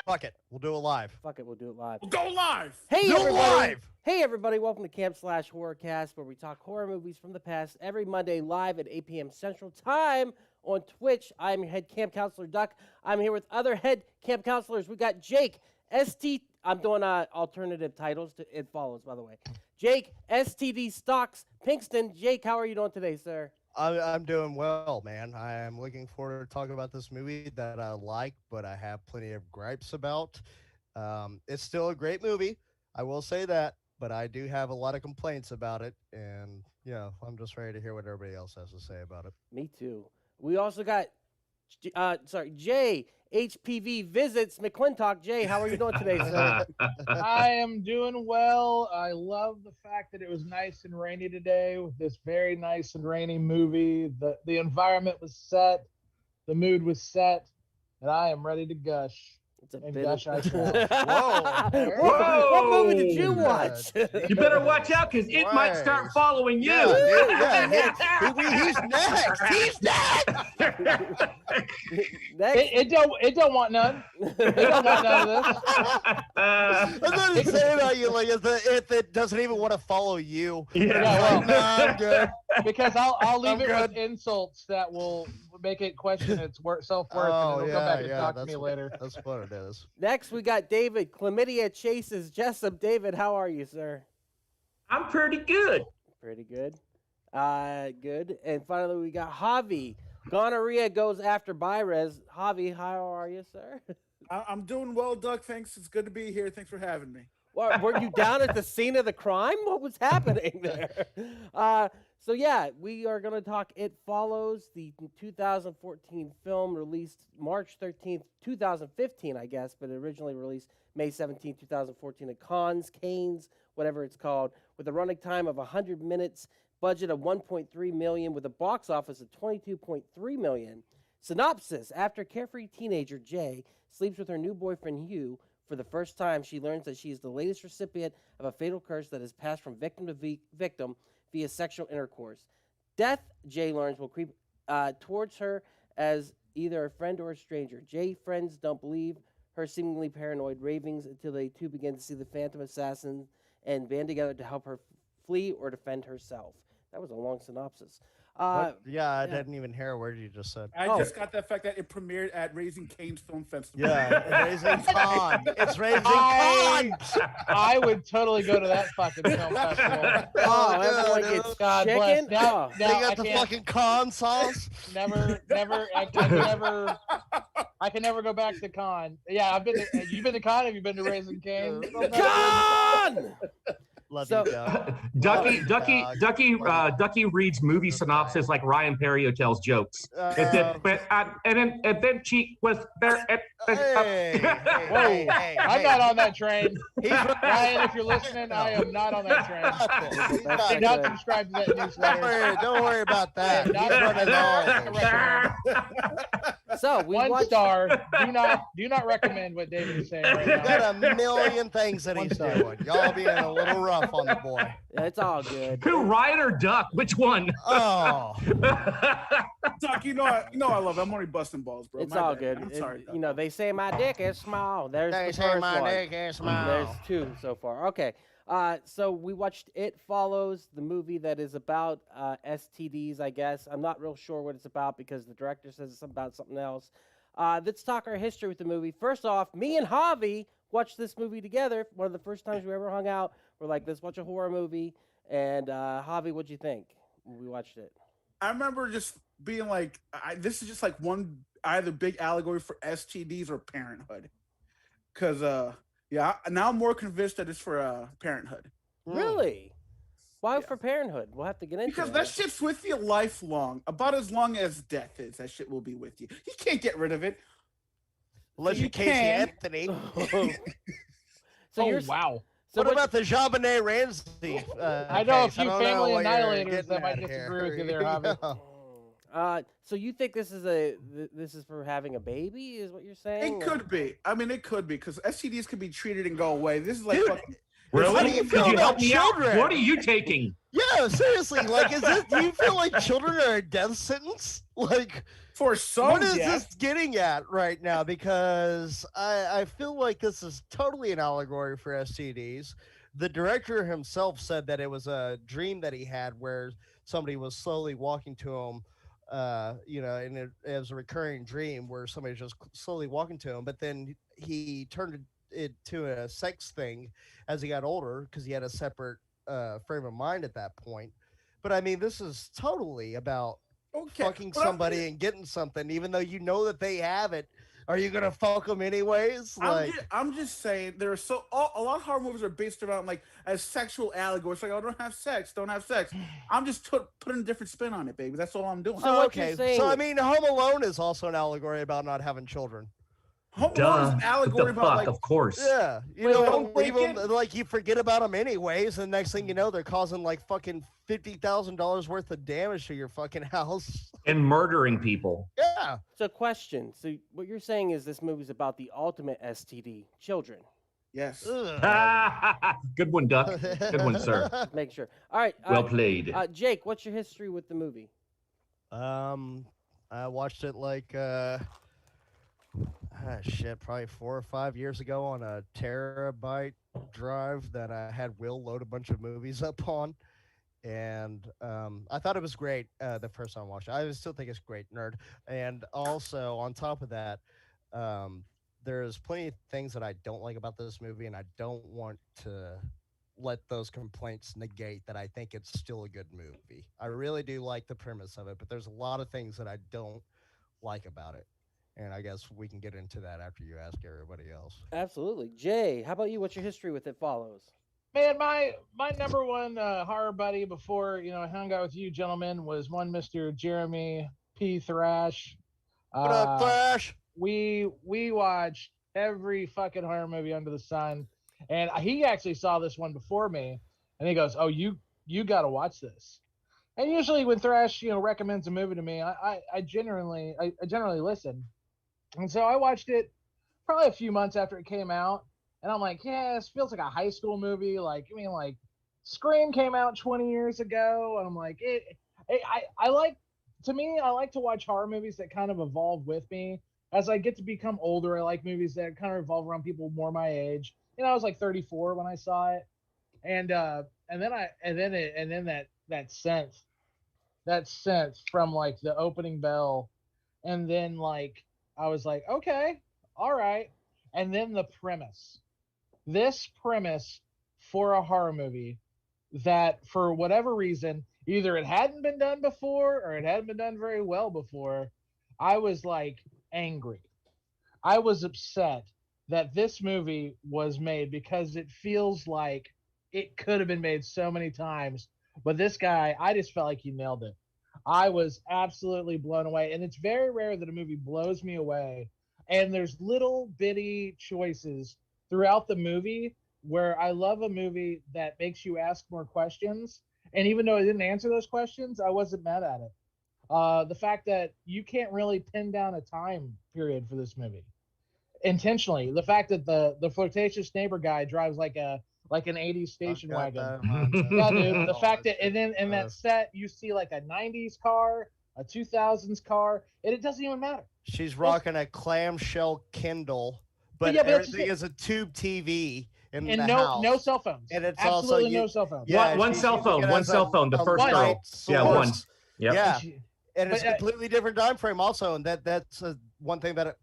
Fuck it. We'll do it live. Fuck it, we'll do it live. We'll go live. Hey, Do it everybody. live. Hey, everybody. Welcome to Camp Slash Horrorcast, where we talk horror movies from the past every Monday live at 8 p.m. Central Time on Twitch. I'm your head camp counselor, Duck. I'm here with other head camp counselors. We got Jake, I'm doing alternative titles. It follows, by the way. Jake, STD Stocks, Pinkston. Jake, how are you doing today, sir? I'm doing well, man. I am looking forward to talking about this movie that I like, but I have plenty of gripes about. It's still a great movie, I will say that, but I do have a lot of complaints about it, and I'm just ready to hear what everybody else has to say about it. Me too. We also got, Jay, HPV Visits McClintock. Jay, how are you doing today, sir? I am doing well. I love the fact that it was nice and rainy today with this very nice and rainy movie. The environment was set, the mood was set, and I am ready to gush. It's a And bit gush I of... shall. Whoa! What movie did you watch? You better watch out because it might start following you. He's next. He's next. Next. It don't want none. It don't want none of this. I was going to say about you, like, if it doesn't even want to follow you. Yeah, well, no, I'm good. Because I'll leave I'm it good. with insults that will make it question its self-worth, and it'll come back and talk to me later. That's what it is. Next, we got David. Chlamydia chases Jessup. David, how are you, sir? I'm pretty good. Pretty good. Good. And finally, we got Javi. Gonorrhea goes after Byrez. Javi, how are you, sir? I'm doing well, Doug. Thanks. It's good to be here. Thanks for having me. Well, were you down at the scene of the crime? What was happening there? So yeah, we are going to talk It Follows, the 2014 film released March 13th, 2015, I guess, but originally released May 17th, 2014 at Cannes, whatever it's called, with a running time of 100 minutes, budget of $1.3 million, with a box office of $22.3 million. Synopsis: after carefree teenager Jay sleeps with her new boyfriend Hugh, for the first time, she learns that she is the latest recipient of a fatal curse that has passed from victim to victim via sexual intercourse. Death, Jay learns, will creep towards her as either a friend or a stranger. Jay's friends don't believe her seemingly paranoid ravings until they too begin to see the phantom assassin and band together to help her flee or defend herself. That was a long synopsis. I didn't even hear a word you just said. I just got the fact that it premiered at Raising Cane's Film Festival. Yeah, Raising Con. It's Raising Con. I would totally go to that fucking film festival. Everyone gets God chicken. bless. Now They got the fucking con sauce. Never. I can never go back to con. Yeah, you've been to con. Have you been to Raising Cane? Con! Ducky reads movie synopsis like Ryan Perio tells jokes. And then she was there. Whoa! I'm not on that train. Ryan, if you're listening, I am not on that train. Do not subscribe to that newsletter. Don't worry about that. So we One watched... star. Do not recommend what David is saying right now. He's got a million things that he's doing. Y'all being a little rough on the boy. It's all good. Who, Ryan or Duck? Which one? Oh, Doc, you know I love it. I'm only busting balls, bro. It's My all bad. good. I'm sorry. Doc. They say my dick is small. There's they the say first my one. dick is small. There's two so far. Okay. So we watched It Follows, the movie that is about STDs, I guess. I'm not real sure what it's about because the director says it's about something else. Let's talk our history with the movie. First off, me and Javi watched this movie together. One of the first times we ever hung out. We're like, let's watch a horror movie. And Javi, what'd you think when we watched it? I remember just being like, this is just like either big allegory for STDs or parenthood. Because, now I'm more convinced that it's for parenthood. Really? Why for parenthood? We'll have to get into Because it. that shit's with you lifelong. About as long as death is, that shit will be with you. You can't get rid of it. Unless you're Casey can. Anthony. Wow. So what about the JonBenet Ramsey? I know a few I don't family know what you're annihilators getting that might at disagree here. with you there, Javi. So you think this is for having a baby? Is what you're saying? It could be. I mean, it could be because STDs can be treated and go away. This is like, Dude, Really? How do you feel Could you about help me children? out? What are you taking? Yeah, seriously. Like, do you feel like children are a death sentence? Like, For some, what is yes. this getting at right now? Because I feel like this is totally an allegory for STDs. The director himself said that it was a dream that he had where somebody was slowly walking to him, and it was a recurring dream where somebody was just slowly walking to him, but then he turned it to a sex thing as he got older because he had a separate frame of mind at that point. But I mean, this is totally about fucking somebody and getting something, even though you know that they have it. Are you gonna fuck them anyways? Like, I'm just saying, there are a lot of horror movies are based around like as sexual allegories. Like, oh, don't have sex. I'm just putting a different spin on it, baby. That's all I'm doing. So what you're saying- So I mean, Home Alone is also an allegory about not having children. Home Alone is Duh. an allegory What the about fuck? like, Of course. Yeah, you Wait, know, don't leave break them, like you forget about them anyways, and next thing you know, they're causing like fucking $50,000 worth of damage to your fucking house. And murdering people. Yeah. So question. So what you're saying is this movie's about the ultimate STD, children. yes. Good one, Duck. Good one, sir. Make sure. All right. Well played. Jake, what's your history with the movie? I watched it like probably 4 or 5 years ago on a terabyte drive that I had Will load a bunch of movies up on, and I thought it was great the first time I watched it. I still think it's great, nerd. And also on top of that, there's plenty of things that I don't like about this movie, and I don't want to let those complaints negate that I think it's still a good movie. I really do like the premise of it, but there's a lot of things that I don't like about it. And I guess we can get into that after you ask everybody else. Absolutely. Jay, how about you? What's your history with It Follows? Man, my number one horror buddy before I hung out with you gentlemen was one Mr. Jeremy P. Thrash. What up, Flash? We watched every fucking horror movie under the sun, and he actually saw this one before me, and he goes, "Oh, you got to watch this." And usually when Thrash recommends a movie to me, I generally listen, and so I watched it probably a few months after it came out. And I'm like, yeah, this feels like a high school movie. Like, I mean, like Scream came out 20 years ago. And I'm like, I like to watch horror movies that kind of evolve with me. As I get to become older, I like movies that kind of revolve around people more my age. I was like 34 when I saw it. And then that sense from like the opening bell. And then like, I was like, okay, all right. And then the premise. This premise for a horror movie that for whatever reason, either it hadn't been done before or it hadn't been done very well before, I was like angry. I was upset that this movie was made because it feels like it could have been made so many times. But this guy, I just felt like he nailed it. I was absolutely blown away. And it's very rare that a movie blows me away. And there's little bitty choices throughout the movie where I love a movie that makes you ask more questions. And even though I didn't answer those questions, I wasn't mad at it. The fact that you can't really pin down a time period for this movie intentionally. The fact that the flirtatious neighbor guy drives like an 80s station wagon. Yeah, dude. The fact that, and then in that set, you see like a 90s car, a 2000s car, and it doesn't even matter. She's rocking a clamshell Kindle, but everything is a tube TV in the house. No cell phones. And it's absolutely also no cell phones. Yeah, one cell phone. The first girl. Yeah, one. Yep. Yeah, and it's a completely different time frame also, and that's one thing that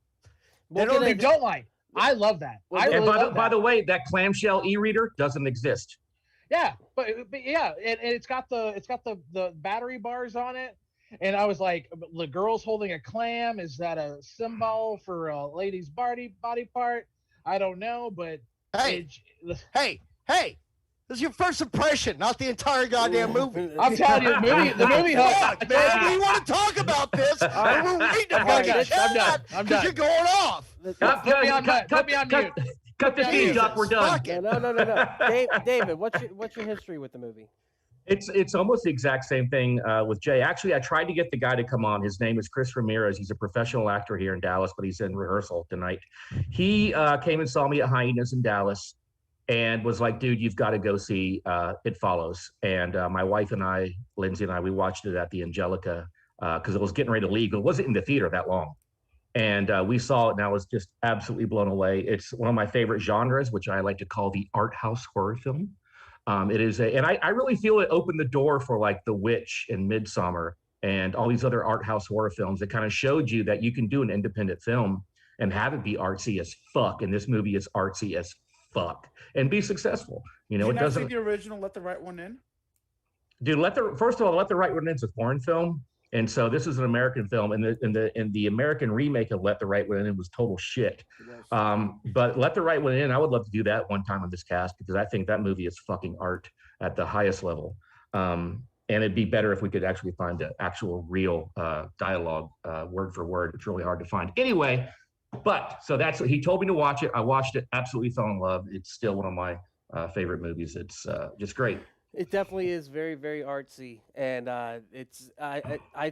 they don't like. I love that. And by the way, that clamshell e-reader doesn't exist. Yeah, but yeah, and it's got the battery bars on it. And I was like, the girl's holding a clam. Is that a symbol for a lady's body part? I don't know, but hey, this is your first impression, not the entire goddamn movie. I'm telling you, the movie. Fuck, man, we want to talk about this. We're waiting to fucking chat because you're going off. Put me on mute. Cut the feed, Duck. We're done. No. David, what's your history with the movie? It's almost the exact same thing with Jay. Actually, I tried to get the guy to come on. His name is Chris Ramirez. He's a professional actor here in Dallas, but he's in rehearsal tonight. He came and saw me at Hyenas in Dallas, and was like, dude, you've got to go see It Follows. And my wife and I, Lindsay and I, we watched it at the Angelica because it was getting ready to leave. It wasn't in the theater that long. And we saw it, and I was just absolutely blown away. It's one of my favorite genres, which I like to call the art house horror film. It is and I really feel it opened the door for like The Witch and Midsummer and all these other art house horror films that kind of showed you that you can do an independent film and have it be artsy as fuck. And this movie is artsy as fuck and be successful. You know, Did it you not see doesn't. the original Let the Right One In? Dude, first of all, Let the Right One In's a foreign film. And so this is an American film, and the American remake of Let the Right One In was total shit. But Let the Right One In, I would love to do that one time on this cast because I think that movie is fucking art at the highest level. And it'd be better if we could actually find the actual real dialogue word for word. It's really hard to find. Anyway, but so that's what he told me to watch it. I watched it, absolutely fell in love. It's still one of my favorite movies. It's just great. It definitely is very, very artsy, and I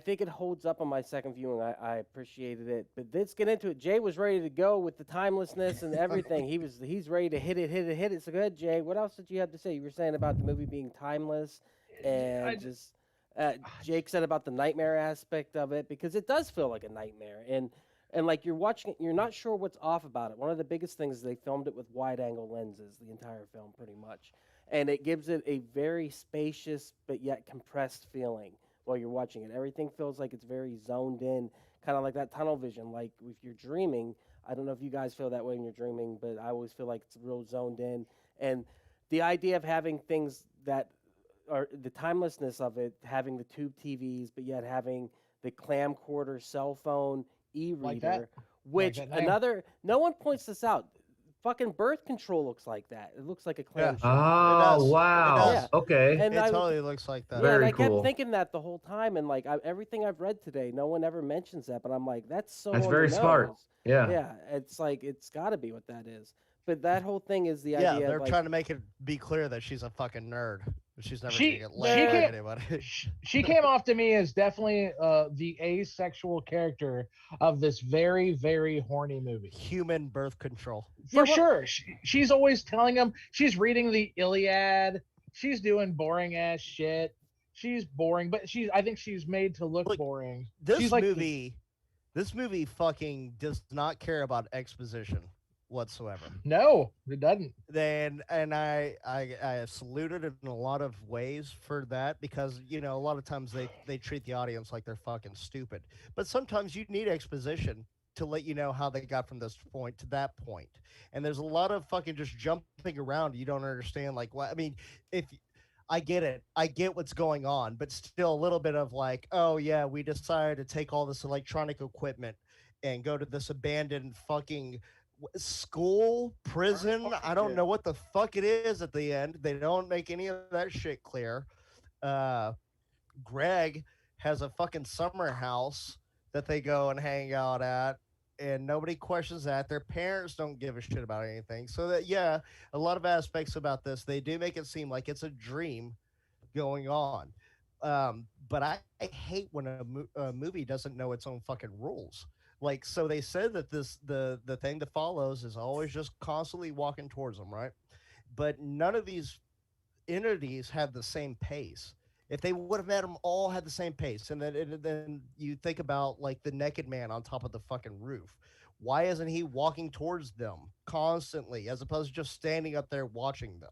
think it holds up on my second viewing. I appreciated it, but let's get into it. Jay was ready to go with the timelessness and everything. He's ready to hit it. So go ahead, Jay. What else did you have to say? You were saying about the movie being timeless, and Jake said about the nightmare aspect of it because it does feel like a nightmare, and like you're watching it, you're not sure what's off about it. One of the biggest things is they filmed it with wide-angle lenses the entire film, pretty much. And it gives it a very spacious but yet compressed feeling while you're watching it. Everything feels like it's very zoned in, kind of like that tunnel vision. Like if you're dreaming, I don't know if you guys feel that way when you're dreaming, but I always feel like it's real zoned in. And the idea of having things that are the timelessness of it, having the tube TVs, but yet having the camcorder cell phone e-reader, which no one points this out. Fucking birth control looks like that. It looks like a clamshell. Oh, wow. Yeah. Okay. And It totally looks like that. Yeah, and Very I kept cool. thinking that the whole time, and like everything I've read today, no one ever mentions that, but I'm like, that's so. That's on very the smart. nose. Yeah. Yeah, it's like it's got to be what that is. But that whole thing is the Yeah, idea. they're of, like, trying to make it be clear that she's a fucking nerd. She's never She- gonna get she laid by can't- anybody. She came off to me as definitely the asexual character of this very, very horny movie. Human birth control. For sure. She's always telling him she's reading the Iliad. She's doing boring ass shit. She's boring, but I think she's made to look boring. This She's like this movie fucking does not care about exposition whatsoever. No, it doesn't. And I salute it in a lot of ways for that because a lot of times they treat the audience like they're fucking stupid, but sometimes you need exposition to let you know how they got from this point to that point. And there's a lot of fucking just jumping around. You don't understand like what I mean. If I get it, I get what's going on, but still a little bit of like, oh yeah, we decided to take all this electronic equipment and go to this abandoned fucking school, prison. I don't know what the fuck it is at the end. They don't make any of that shit clear. Greg has a fucking summer house that they go and hang out at, and nobody questions that. Their parents don't give a shit about anything. So that, yeah, a lot of aspects about this, they do make it seem like it's a dream going on. But I hate when a movie doesn't know its own fucking rules. Like, so they said that the thing that follows is always just constantly walking towards them, right? But none of these entities have the same pace. If they would have met them all had the same pace, and then you think about like the naked man on top of the fucking roof. Why isn't he walking towards them constantly as opposed to just standing up there watching them?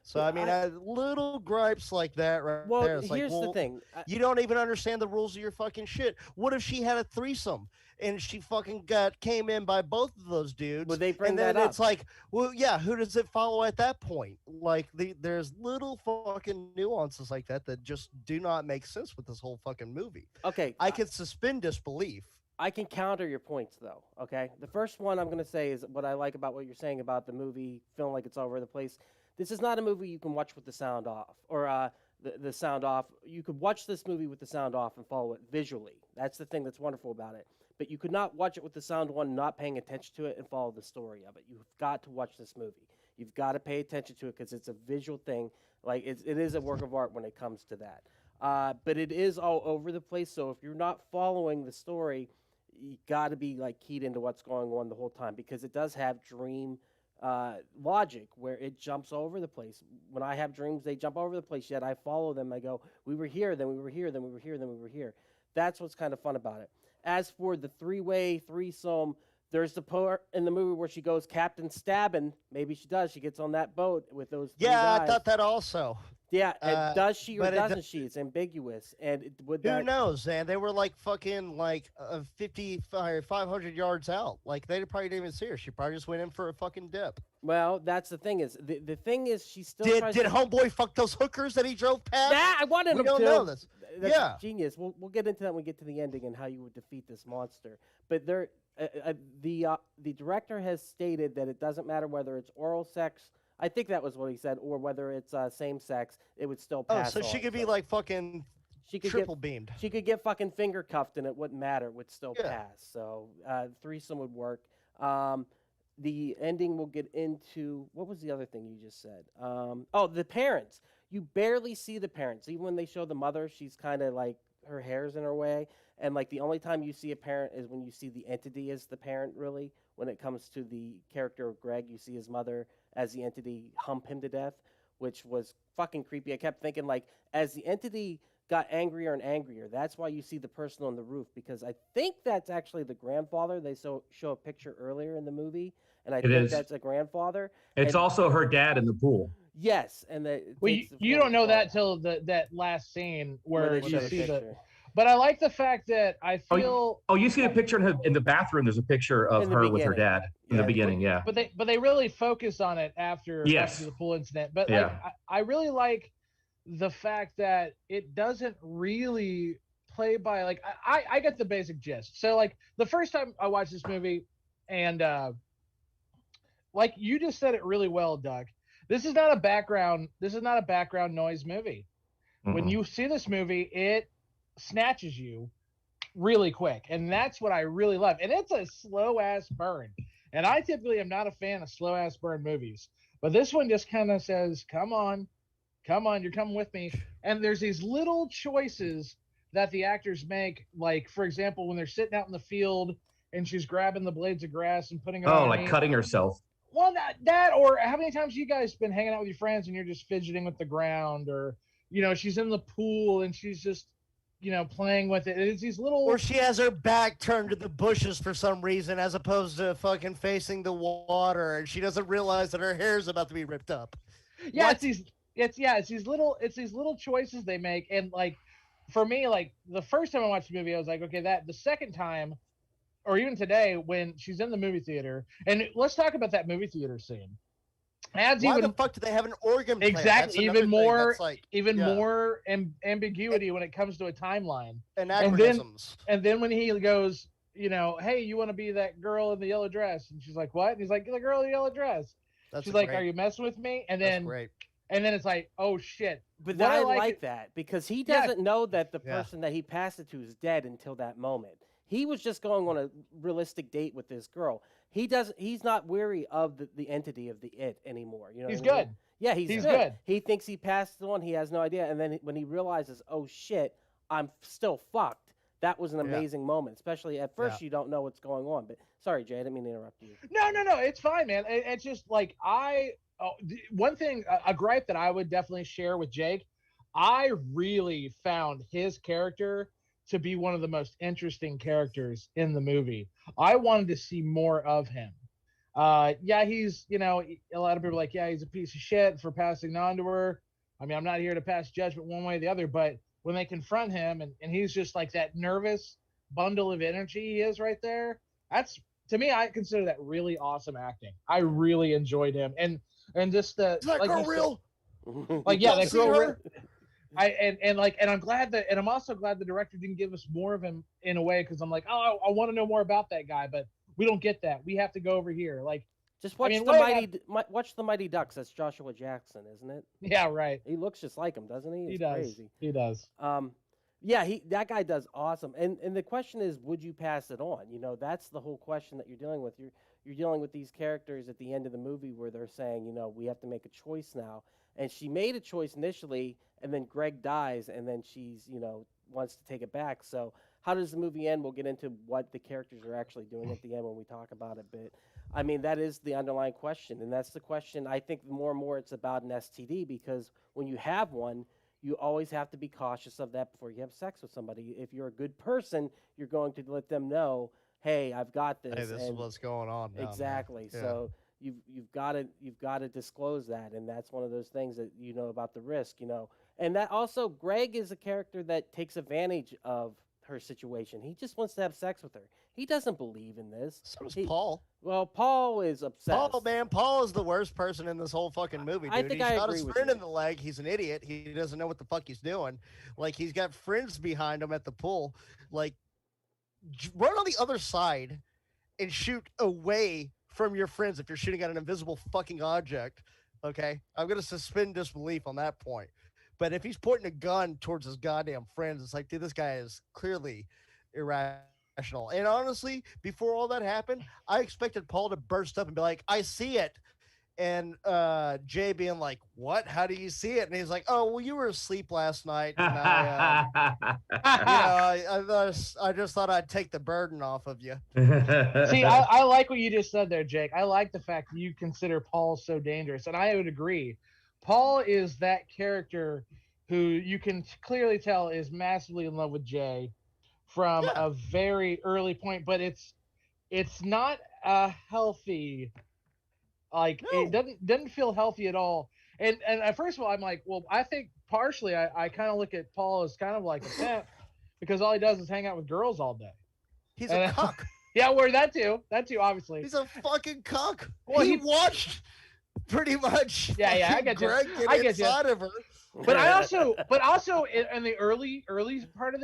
So I mean, little gripes like that right there. It's here's like, the thing. You don't even understand the rules of your fucking shit. What if she had a threesome and she fucking came in by both of those dudes? Would they bring and then that it's up? like, well, yeah, who does it follow at that point? Like, there's little fucking nuances like that that just do not make sense with this whole fucking movie. Okay, I can suspend disbelief. I can counter your points, though, okay? The first one I'm going to say is what I like about what you're saying about the movie feeling like it's all over the place. This is not a movie you can watch with the sound off, or the sound off. You could watch this movie with the sound off and follow it visually. That's the thing that's wonderful about it. But you could not watch it with the sound on, not paying attention to it, and follow the story of it. You've got to watch this movie. You've got to pay attention to it because it's a visual thing. Like, it is a work of art when it comes to that. But it is all over the place, so if you're not following the story, you got to be like keyed into what's going on the whole time because it does have dream logic where it jumps over the place. When I have dreams, they jump over the place, yet I follow them. I go, we were here, then we were here, then we were here, then we were here. That's what's kind of fun about it. As for the three-way threesome, there's the part in the movie where she goes Captain Stabbing. Maybe she does. She gets on that boat with those three guys. I thought that also. Yeah, and does she or but doesn't she? It's ambiguous. And would who knows, man? They were like fucking like 500 yards out. Like they probably didn't even see her. She probably just went in for a fucking dip. Well, that's the thing is the thing is she still did tries homeboy fuck those hookers that he drove past? Yeah, I wanted we him don't to. know this. That's yeah, genius. We'll get into that when we get to the ending and how you would defeat this monster. But the director has stated that it doesn't matter whether it's oral sex. I think that was what he said, or whether it's same sex, it would still pass. Oh, so she could be like fucking triple beamed. She could get fucking finger cuffed and it wouldn't matter. It would still pass. So threesome would work. The ending we'll get into. What was the other thing you just said? The parents. You barely see the parents. Even when they show the mother, she's kind of like her hair's in her way. And like the only time you see a parent is when you see the entity as the parent, really. When it comes to the character of Greg, you see his mother as the entity hump him to death, which was fucking creepy. I kept thinking, like, as the entity got angrier and angrier, that's why you see the person on the roof, because I think that's actually the grandfather. They show a picture earlier in the movie, and I think that's a grandfather. It's also her dad in the pool. Yes, and you don't know that till that last scene where you see the. But I like the fact that I feel. Oh, you see the picture in the bathroom. There's a picture of her with her dad in the beginning. Yeah. But they really focus on it after the pool incident. But like, I really like the fact that it doesn't really play by like I get the basic gist. So like the first time I watched this movie, and like you just said it really well, Doug. This is not a background noise movie. Mm-hmm. When you see this movie, it snatches you really quick, and that's what I really love. And it's a slow ass burn, and I typically am not a fan of slow ass burn movies, but this one just kind of says, come on, you're coming with me. And there's these little choices that the actors make, like for example when they're sitting out in the field and she's grabbing the blades of grass and putting it on like cutting herself. Well, that or how many times you guys been hanging out with your friends and you're just fidgeting with the ground, or she's in the pool and she's just playing with it. It's these little. Or she has her back turned to the bushes for some reason, as opposed to fucking facing the water, and she doesn't realize that her hair's about to be ripped up. Yeah, it's these little choices they make, and like, for me, like the first time I watched the movie, I was like, okay, that. The second time, or even today, when she's in the movie theater, and let's talk about that movie theater scene. Why the fuck do they have an organ player? Exactly, even more ambiguity when it comes to a timeline. Anachronisms. And then when he goes, hey, you want to be that girl in the yellow dress? And she's like, what? And he's like, the girl in the yellow dress. She's like, are you messing with me? And then, and then it's like, oh shit. But I like that because he doesn't know that the person that he passed it to is dead until that moment. He was just going on a realistic date with this girl. He's not weary of the entity of the it anymore. He's good. Yeah, he's good. He thinks he passed the one. He has no idea. And then when he realizes, oh shit, I'm still fucked. That was an amazing moment. Especially at first, you don't know what's going on. But sorry, Jay, I didn't mean to interrupt you. No, it's fine, man. It's just like one thing, a gripe that I would definitely share with Jake. I really found his character to be one of the most interesting characters in the movie. I wanted to see more of him. He's, a lot of people are like, he's a piece of shit for passing on to her. I mean, I'm not here to pass judgment one way or the other, but when they confront him and he's just like that nervous bundle of energy he is right there, that's, to me, I consider that really awesome acting. I really enjoyed him. And just the, is that girl real? Like, yeah, that girl real. I'm glad that, and I'm also glad the director didn't give us more of him in a way, because I'm like, I want to know more about that guy, but we don't get that. We have to go over here. Like, just watch watch the Mighty Ducks. That's Joshua Jackson, isn't it? Yeah, right. He looks just like him, doesn't he? He does. Crazy. He does. That guy does awesome. And the question is, would you pass it on? That's the whole question that you're dealing with. You're dealing with these characters at the end of the movie where they're saying, we have to make a choice now. And she made a choice initially, and then Greg dies, and then she's, wants to take it back. So how does the movie end? We'll get into what the characters are actually doing at the end when we talk about it. But I mean, that is the underlying question, and that's the question. I think more and more it's about an STD, because when you have one, you always have to be cautious of that before you have sex with somebody. If you're a good person, you're going to let them know, hey, I've got this. Hey, this is what's going on now, man. Exactly. Yeah. So you've got to disclose that, and that's one of those things that you know about the risk, you know. And that also, Greg is a character that takes advantage of her situation. He just wants to have sex with her. He doesn't believe in this. So does Paul. Well, Paul is obsessed. Paul is the worst person in this whole fucking movie, dude. I think he I shot agree his with friend you. in the leg. He's an idiot. He doesn't know what the fuck he's doing. Like, he's got friends behind him at the pool. Like, run on the other side and shoot away from your friends if you're shooting at an invisible fucking object. Okay? I'm going to suspend disbelief on that point. But if he's pointing a gun towards his goddamn friends, it's like, dude, this guy is clearly irrational. And honestly, before all that happened, I expected Paul to burst up and be like, I see it. And Jay being like, what? How do you see it? And he's like, oh, well, you were asleep last night. And I just thought I'd take the burden off of you. See, I like what you just said there, Jake. I like the fact that you consider Paul so dangerous, and I would agree. Paul is that character who you can clearly tell is massively in love with Jay from a very early point, but it's not a healthy. Like, no. It doesn't feel healthy at all. And first of all, I'm like, well, I think partially I kind of look at Paul as kind of like a pimp, because all he does is hang out with girls all day. He's a cuck. Yeah, we're that too, obviously. He's a fucking cuck. Well, he watched pretty much. Yeah, I get you. I get inside of her. But also in the early part of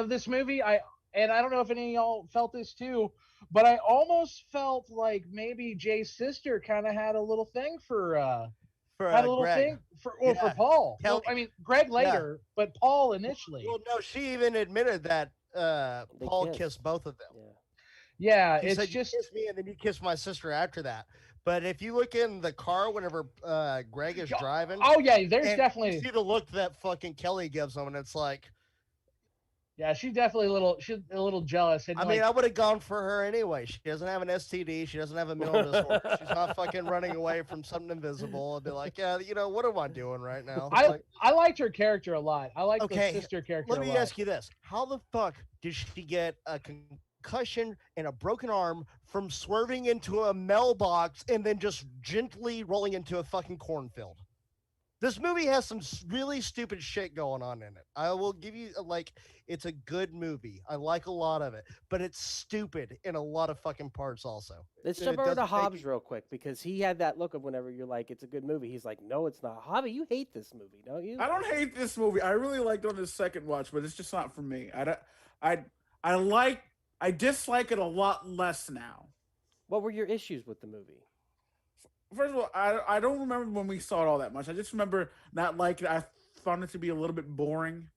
this movie, I don't know if any of y'all felt this too, but I almost felt like maybe Jay's sister kind of had a little thing for Greg. For Paul. Well, I mean, Greg later, but Paul initially. Well, no, she even admitted that Paul kissed both of them. Yeah, he it's said, just you kissed me and then you kissed my sister after that. But if you look in the car whenever Greg is driving, there's definitely, you see the look that fucking Kelly gives him, and it's like, yeah, she's definitely a little jealous. And I mean, I would have gone for her anyway. She doesn't have an STD. She doesn't have a mental disorder. She's not fucking running away from something invisible. I'd be like, yeah, what am I doing right now? I liked her character a lot. I like the sister character a lot. Let me ask you this. How the fuck did she get a concussion and a broken arm from swerving into a mailbox and then just gently rolling into a fucking cornfield? This movie has some really stupid shit going on in it. I will give you, it's a good movie. I like a lot of it, but it's stupid in a lot of fucking parts also. Let's jump over to Hobbs real quick, because he had that look of whenever you're like, it's a good movie. He's like, no, it's not. Hobby, you hate this movie, don't you? I don't hate this movie. I really liked it on the second watch, but it's just not for me. I dislike it a lot less now. What were your issues with the movie? First of all, I don't remember when we saw it all that much. I just remember not liking it. I found it to be a little bit boring.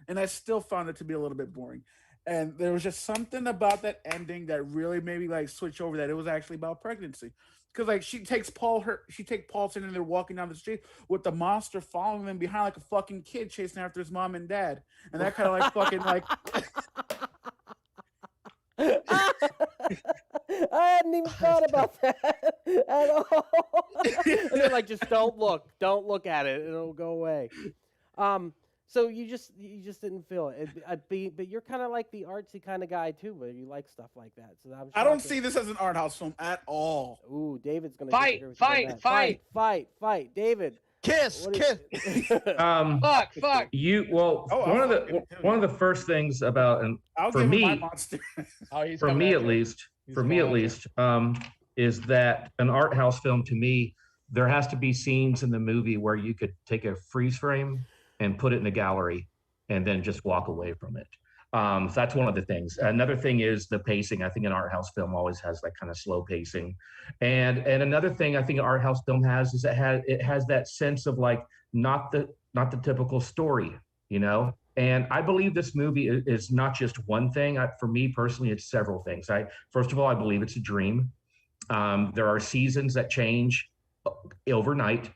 And I still found it to be a little bit boring. And there was just something about that ending that really made me switch over that it was actually about pregnancy. Because she takes Paul sitting there walking down the street with the monster following them behind like a fucking kid chasing after his mom and dad. And that kind of fucking I hadn't even thought about that at all. And they're like, just don't look at it, it'll go away. So you just didn't feel it. But you're kind of like the artsy kind of guy too, where you like stuff like that. So I don't see this as an art house film at all. Ooh, David's gonna fight, David. Kiss. Fuck. One of the first things about, and for me, for me at least, is that an art house film, to me, there has to be scenes in the movie where you could take a freeze frame and put it in a gallery and then just walk away from it. So that's one of the things. Another thing is the pacing. I think an art house film always has that kind of slow pacing. And another thing I think an art house film has is it has that sense of not the typical story, And I believe this movie is not just one thing. For me personally, it's several things. First of all, I believe it's a dream. There are seasons that change overnight.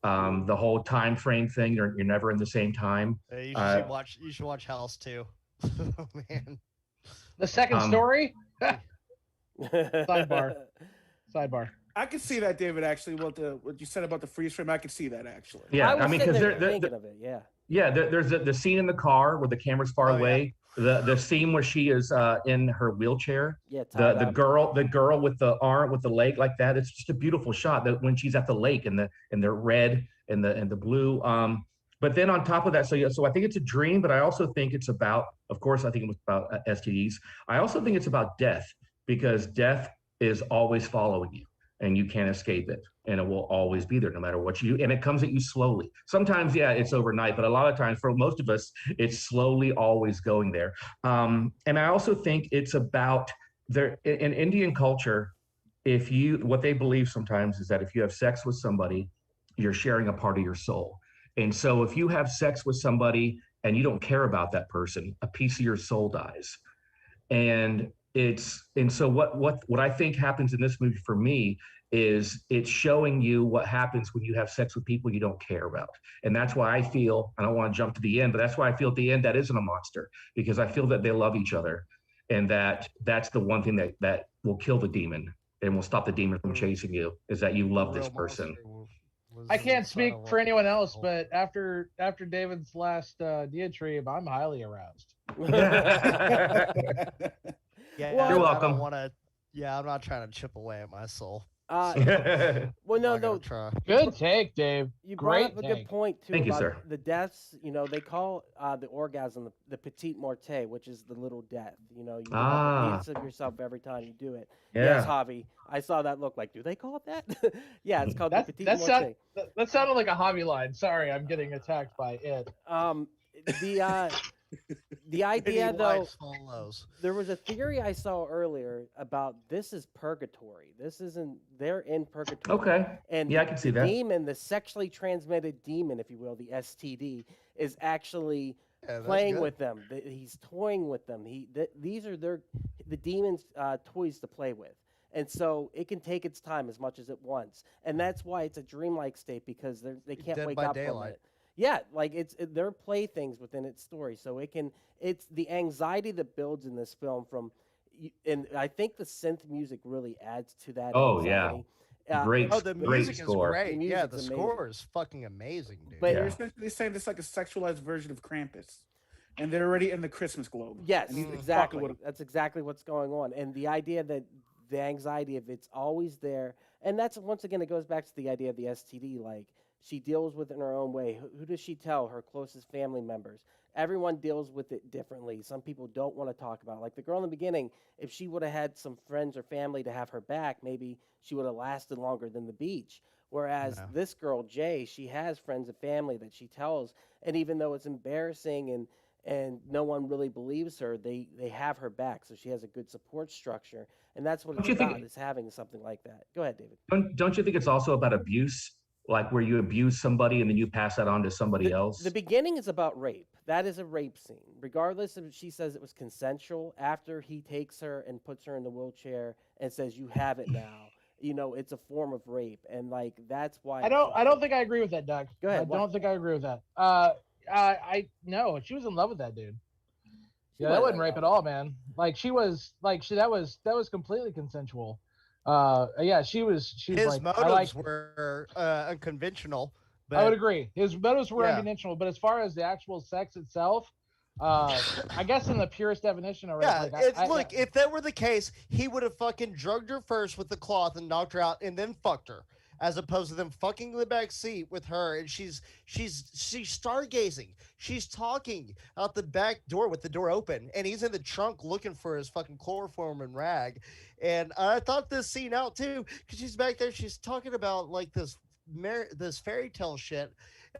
The whole time frame thing, you're never in the same time. You should watch House too. Oh, man. The second Um, story. Sidebar. Sidebar. I could see that, David. Actually, what you said about the freeze frame, I could see that actually. Yeah, I was I mean, sitting because there thinking of it. Yeah. there's the scene in the car where the camera's far Oh, yeah. away. The scene where she is in her wheelchair. Yeah. The tied the up. girl with the arm with the leg like that. It's just a beautiful shot that when she's at the lake and the red and the blue. But then on top of that, so I think it's a dream, but I also think it's about, of course, I think it was about STDs. I also think it's about death, because death is always following you and you can't escape it, and it will always be there no matter what you do, and it comes at you slowly. Sometimes, yeah, it's overnight, but a lot of times for most of us, it's slowly always going there. And I also think it's about in Indian culture, what they believe sometimes is that if you have sex with somebody, you're sharing a part of your soul. And so if you have sex with somebody and you don't care about that person, a piece of your soul dies. And so what I think happens in this movie for me is it's showing you what happens when you have sex with people you don't care about. And that's why I feel, I don't want to jump to the end, but that's why I feel at the end that isn't a monster, because I feel that they love each other, and that's the one thing that will kill the demon and will stop the demon from chasing you, is that you love The this real person. monster was I can't the speak son of for a- anyone else, but after David's last diatribe, I'm highly aroused. Yeah, Well, I You're don't welcome. want to. Yeah, I'm not trying to chip away at my soul. well, I'm no, not gonna no. try. Good take, Dave. You brought up Great a good take. point too Thank you, about sir. the deaths. You know, they call the orgasm the petite morte, which is the little death. You know, you have a piece of yourself every time you do it. Yes, Yeah. Javi, I saw that look. Like, do they call it that? Yeah, it's called the petite That morte. sounded like a hobby line. Sorry, I'm getting attacked by it. The idea Many though, lives follows. there was a theory I saw earlier about this is purgatory. This isn't, they're in purgatory. Okay. And Yeah, I can see the that. demon, the sexually transmitted demon, if you will, the STD, is actually Yeah, that's playing good. with them. He's toying with them. These are the demon's toys to play with. And so it can take its time as much as it wants. And that's why it's a dreamlike state, because they can't Dead wake by up from daylight. it. Yeah, like they're playthings within its story. So it's the anxiety that builds in this film and I think the synth music really adds to that Oh, yeah. anxiety. Great, Oh, the great music is score. great. The Yeah, music's the amazing. score is fucking amazing, dude. But- They're Yeah. essentially saying it's like a sexualized version of Krampus, and they're already in the Christmas globe. Yes, And he's fucking exactly. with 'em. That's exactly what's going on. And the idea that the anxiety of it's always there, and that's once again, it goes back to the idea of the STD. Like, she deals with it in her own way. Who does she tell? Her closest family members. Everyone deals with it differently. Some people don't want to talk about it. Like the girl in the beginning, if she would have had some friends or family to have her back, maybe she would have lasted longer than the beach. Whereas No. this girl, Jay, she has friends and family that she tells, and even though it's embarrassing and no one really believes her, they have her back, so she has a good support structure, and that's what Don't it's you think- about, is having something like that. Go ahead, David. Don't you think it's also about abuse? Like where you abuse somebody and then you pass that on to somebody else? The beginning is about rape. That is a rape scene. Regardless of if she says it was consensual, after he takes her and puts her in the wheelchair and says, "You have it now," you know, it's a form of rape, and like that's why I don't think I agree with that, Doug. Go ahead, I why? don't think I agree with that. No, she was in love with that dude. Yeah, that wasn't wasn't in rape love at with all, man. Like that was completely consensual. Yeah, she was His like, motives were unconventional. But I would agree. His motives were Yeah. unconventional, but as far as the actual sex itself, I guess in the purest definition of rape, yeah, like, look, if that were the case, he would have fucking drugged her first with the cloth and knocked her out and then fucked her, as opposed to them fucking in the back seat with her, and she's stargazing. She's talking out the back door with the door open, and he's in the trunk looking for his fucking chloroform and rag. And I thought this scene out too, because she's back there, she's talking about like this fairy tale shit,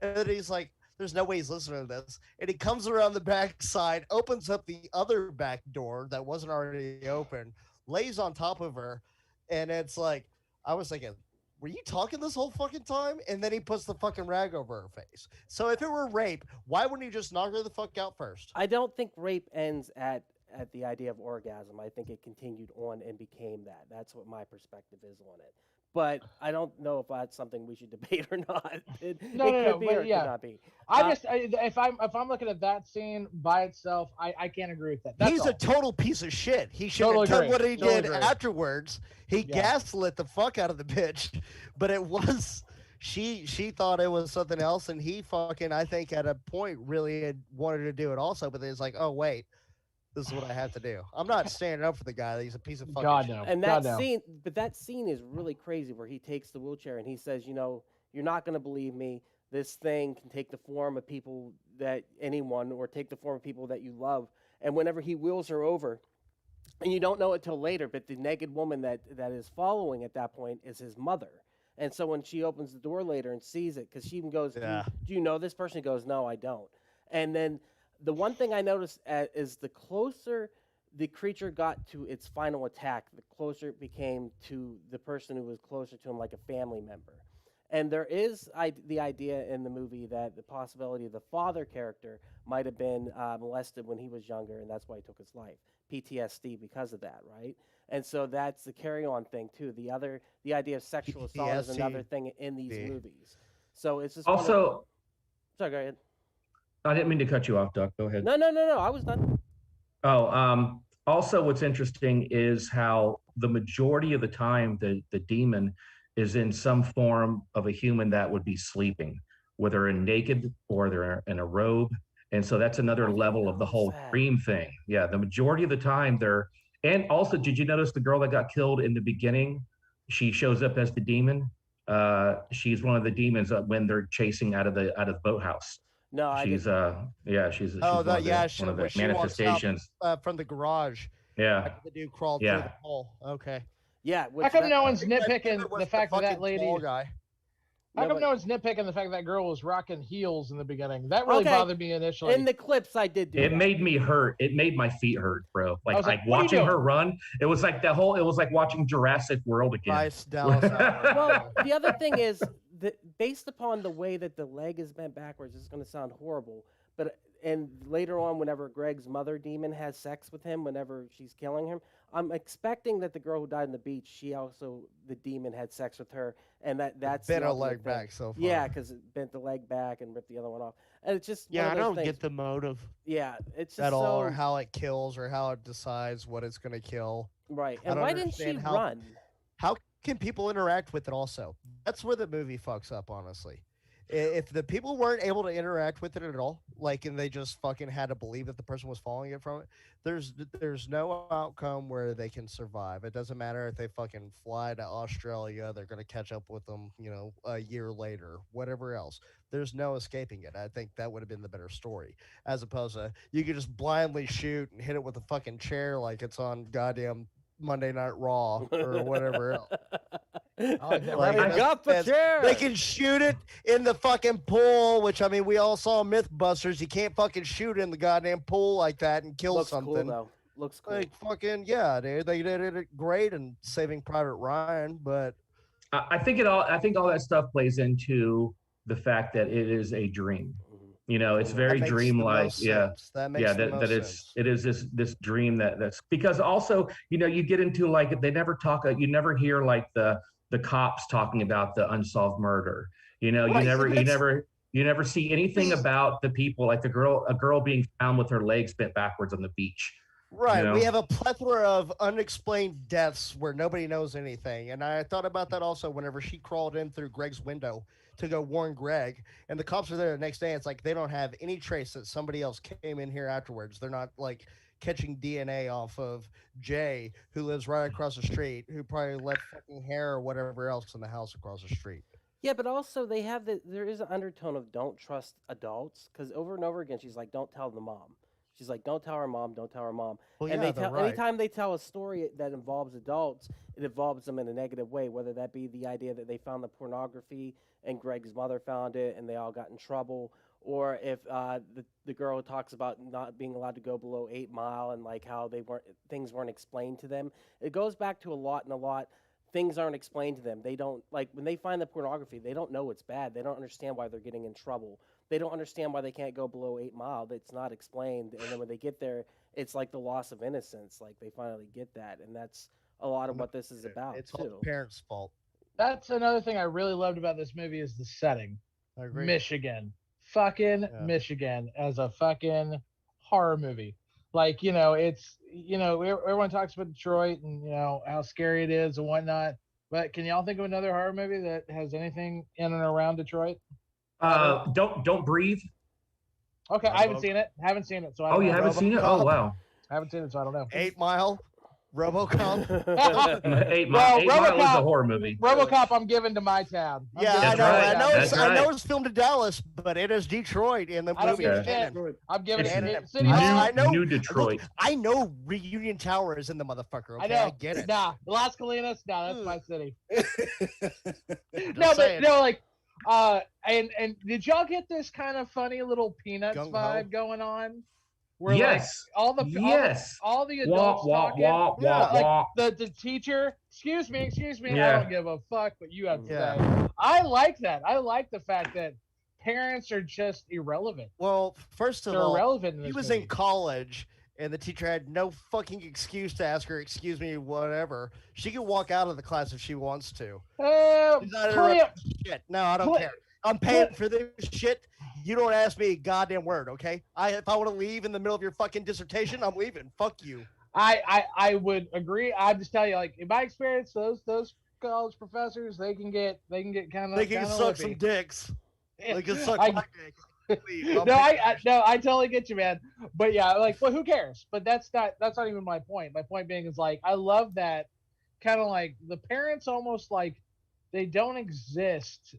and then he's like, there's no way he's listening to this. And he comes around the back side, opens up the other back door that wasn't already open, lays on top of her, and it's like, I was thinking, were you talking this whole fucking time? And then he puts the fucking rag over her face. So if it were rape, why wouldn't he just knock her the fuck out first? I don't think rape ends at the idea of orgasm. I think it continued on and became that. That's what my perspective is on it. but I don't know if that's something we should debate or not. It No, no, could no, be but or it yeah. could not be. If I'm looking at that scene by itself, I can't agree with that. That's He's all. a total piece of shit. He should Totally have done agree. what he Totally did agree. afterwards. He Yeah. gaslit the fuck out of the bitch, but it was she thought it was something else, and he fucking I think at a point really had wanted to do it also, but then it's like, oh wait, this is what I have to do. I'm not standing up for the guy. He's a piece of fucking God shit. no. And God that no. scene, but that scene is really crazy where he takes the wheelchair and he says, you know, you're not going to believe me. This thing can take the form of people that anyone or take the form of people that you love. And whenever he wheels her over, and you don't know it till later, but the naked woman that is following at that point is his mother. And so when she opens the door later and sees it, because she even goes, Yeah. do you know this person? He goes, no, I don't. And then the one thing I noticed is the closer the creature got to its final attack, the closer it became to the person who was closer to him, like a family member. And there is the idea in the movie that the possibility of the father character might have been molested when he was younger, and that's why he took his life. PTSD because of that, right? And so that's the carry-on thing too. The idea of sexual assault is another thing in these movies. So it's just Also, sorry, go ahead. I didn't mean to cut you off, Doc. Go ahead. No. I was done. Oh, also what's interesting is how the majority of the time the demon is in some form of a human that would be sleeping, whether in naked or they're in a robe. And so that's another level of the whole dream thing. Yeah, the majority of the time they're, and also, did you notice the girl that got killed in the beginning? She shows up as the demon. She's one of the demons when they're chasing out of the boathouse. No, she's she's Oh, one of the when she manifestations walks out, from the garage. Yeah, the dude crawled through the hole. Okay. Yeah. How come no one's nitpicking the fact that that lady? Guy. How come no one's nitpicking the fact that girl was rocking heels in the beginning? That really bothered me initially. In the clips, I did do it. That. Made me hurt. It made my feet hurt, bro. Like watching her run. It was like it was like watching Jurassic World again. Nice Dallas. Well, the other thing is that based upon the way that the leg is bent backwards, it's going to sound horrible. And later on, whenever Greg's mother demon has sex with him, whenever she's killing him, I'm expecting that the girl who died on the beach, the demon had sex with her, and that's bent her leg back so far. Yeah, because it bent the leg back and ripped the other one off, and it's just I don't get the motive. Yeah, it's just at all, or how it kills, or how it decides what it's going to kill. Right, and why didn't she run? How can people interact with it? Also, that's where the movie fucks up, honestly. If the people weren't able to interact with it at all, and they just fucking had to believe that the person was following it from it, there's no outcome where they can survive. It doesn't matter if they fucking fly to Australia, they're going to catch up with them, a year later, whatever else. There's no escaping it. I think that would have been the better story, as opposed to you could just blindly shoot and hit it with a fucking chair like it's on goddamn Monday Night Raw or whatever else. I got the chair. They can shoot it in the fucking pool, which I mean, we all saw Mythbusters. You can't fucking shoot in the goddamn pool like that and kill something. Cool, though. Looks cool. Like fucking yeah, dude. They did it great in Saving Private Ryan, but I think all that stuff plays into the fact that it is a dream. It's very dreamlike. Yeah, it is this dream that's because also you get into they never talk. You never hear the cops talking about the unsolved murder. You never see anything about the people, like a girl being found with her legs bent backwards on the beach. Right. We have a plethora of unexplained deaths where nobody knows anything. And I thought about that also whenever she crawled in through Greg's window to go warn Greg, and the cops are there the next day. It's like they don't have any trace that somebody else came in here afterwards. They're not catching DNA off of Jay, who lives right across the street, who probably left fucking hair or whatever else in the house across the street. Yeah, but also there is an undertone of don't trust adults, because over and over again she's like, don't tell the mom. She's like, don't tell her mom, don't tell her mom. Well, and right. anytime they tell a story that involves adults, it involves them in a negative way, whether that be the idea that they found the pornography and Greg's mother found it and they all got in trouble, or if the girl talks about not being allowed to go below 8 Mile and how things weren't explained to them. It goes back to a lot. Things aren't explained to them. They don't, when they find the pornography, they don't know it's bad. They don't understand why they're getting in trouble. They don't understand why they can't go below 8 Mile. That's not explained. And then when they get there, it's like the loss of innocence. They finally get that. And that's a lot of what this is about, it's all the parents' fault. That's another thing I really loved about this movie is the setting. I agree. Michigan. Fucking Michigan as a fucking horror movie. Like, it's, everyone talks about Detroit and, how scary it is and whatnot. But can y'all think of another horror movie that has anything in and around Detroit? Don't breathe. Okay, I haven't seen it. So I don't know. You haven't seen it? Oh wow. I haven't seen it, so I don't know. 8 Mile, RoboCop. 8 Mile is a horror movie. RoboCop, I'm giving to my town. I know it's filmed in Dallas, but it is Detroit in the I don't movie. give a shit. I'm giving it City New Detroit. Look, I know Reunion Tower is in the motherfucker. Okay? I know. I get it. Nah, Las Colinas. Nah, that's my city. And did y'all get this kind of funny little Peanuts vibe going on? Where all the adults talking, the teacher, excuse me, I don't give a fuck what you have to say. I like that. I like the fact that parents are just irrelevant. Well, first of They're all, irrelevant in this he was movie. in college, and the teacher had no fucking excuse to ask her, excuse me, whatever. She can walk out of the class if she wants to. She's not interrupting shit. No, I don't care. I'm paying for this shit. You don't ask me a goddamn word, okay? If I want to leave in the middle of your fucking dissertation, I'm leaving. Fuck you. I would agree. I'm just telling you, like, in my experience, those college professors, they can get kind of. They can suck some dicks. They can suck my dick. I totally get you, man. But yeah, like, well, who cares? But that's not even my point. My point being is, like, I love that kind of, like, the parents almost, like, they don't exist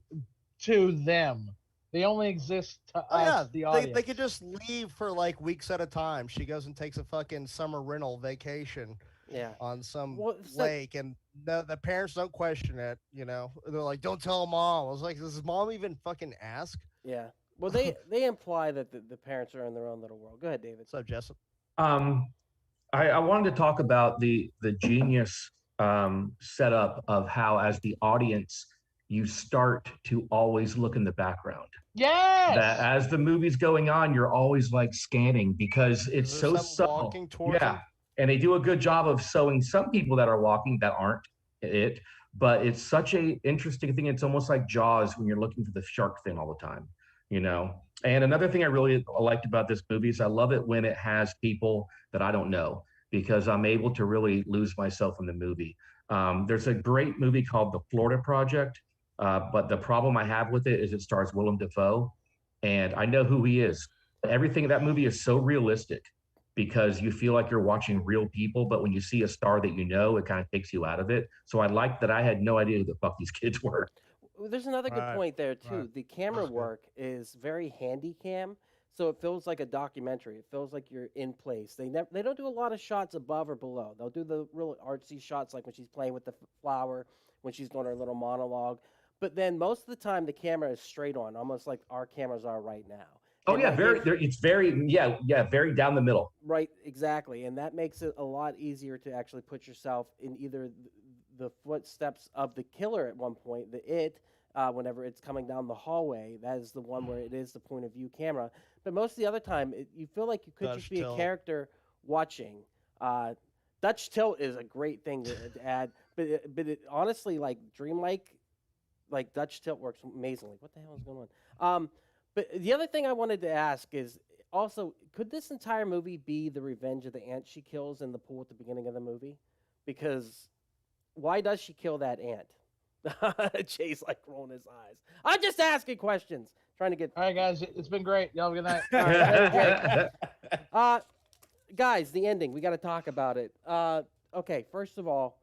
to them. They only exist to us, the audience. They could just leave for like weeks at a time. She goes and takes a fucking summer rental vacation on some lake, and the parents don't question it. They're like, don't tell mom. I was like, does mom even fucking ask? Yeah. Well, they imply that the parents are in their own little world. Go ahead, David. What's up, Jessup? I wanted to talk about the genius setup of how, as the audience, you start to always look in the background. Yes. That as the movie's going on, you're always like scanning because it's so subtle. Yeah. And they do a good job of showing some people that are walking that aren't it, but it's such a interesting thing. It's almost like Jaws when you're looking for the shark fin all the time, And another thing I really liked about this movie is I love it when it has people that I don't know, because I'm able to really lose myself in the movie. There's a great movie called The Florida Project. But the problem I have with it is it stars Willem Dafoe, and I know who he is. Everything in that movie is so realistic because you feel like you're watching real people, but when you see a star that it kind of takes you out of it. So I like that I had no idea who the fuck these kids were. There's another good point there, too. Right. The camera work is very handy cam, so it feels like a documentary. It feels like you're in place. They don't do a lot of shots above or below. They'll do the real artsy shots like when she's playing with the flower, when she's doing her little monologue. But then most of the time, the camera is straight on, almost like our cameras are right now. Oh, and it's very down the middle. Right, exactly. And that makes it a lot easier to actually put yourself in either the footsteps of the killer at one point, whenever it's coming down the hallway. That is the one where it is the point of view camera. But most of the other time, you feel like you could just be a character watching. Dutch tilt is a great thing to add. But it honestly, like dreamlike, like Dutch tilt works amazingly. What the hell is going on? But the other thing I wanted to ask is also, could this entire movie be the revenge of the ant she kills in the pool at the beginning of the movie? Because why does she kill that ant? Jay's like rolling his eyes. I'm just asking questions, trying to get. All right, guys, it's been great. Y'all have a good night. Guys, the ending. We got to talk about it. Okay, first of all,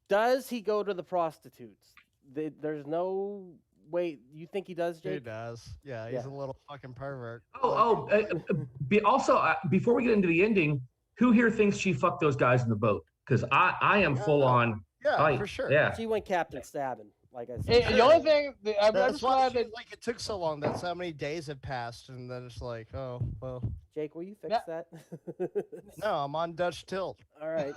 does he go to the prostitutes? There's no way. You think he does, Jake? He does. Yeah, he's a little fucking pervert. Also, before we get into the ending, who here thinks she fucked those guys in the boat? Because I am full on. Yeah, for sure. Yeah, she went Captain Stabbing, like I said. The only thing that's why like it took so long. That's how many days have passed, and then it's like, oh well. Jake, will you fix that? No, I'm on Dutch tilt. All right.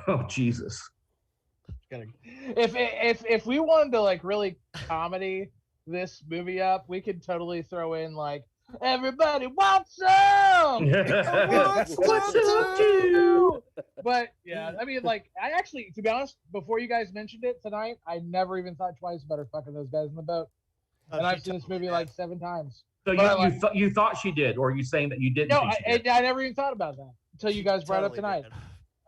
Oh Jesus! If we wanted to like really comedy this movie up, we could totally throw in like Everybody wants some. What's up, you? But yeah, I mean, like, I actually, to be honest, before you guys mentioned it tonight, I never even thought twice about her fucking those guys in the boat. And I've seen this movie like 7 times. So you thought she did, or are you saying that you didn't? No, think I never even thought about that until you guys brought it up tonight.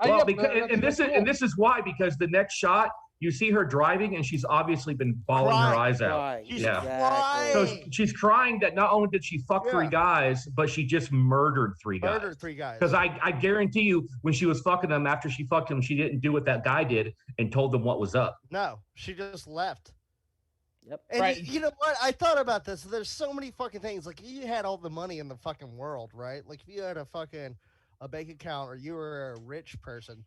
Well, this is why, because the next shot you see her driving and she's obviously been bawling her eyes out. She's crying. So she's crying that not only did she fuck 3 guys, but she just murdered 3 guys. Murdered 3 guys. Because I guarantee you, when she was fucking them, after she fucked them, she didn't do what that guy did and told them what was up. No, she just left. Yep. And Right. you know what? I thought about this. There's so many fucking things. Like, you had all the money in the fucking world, right? Like, if you had a bank account, or you were a rich person,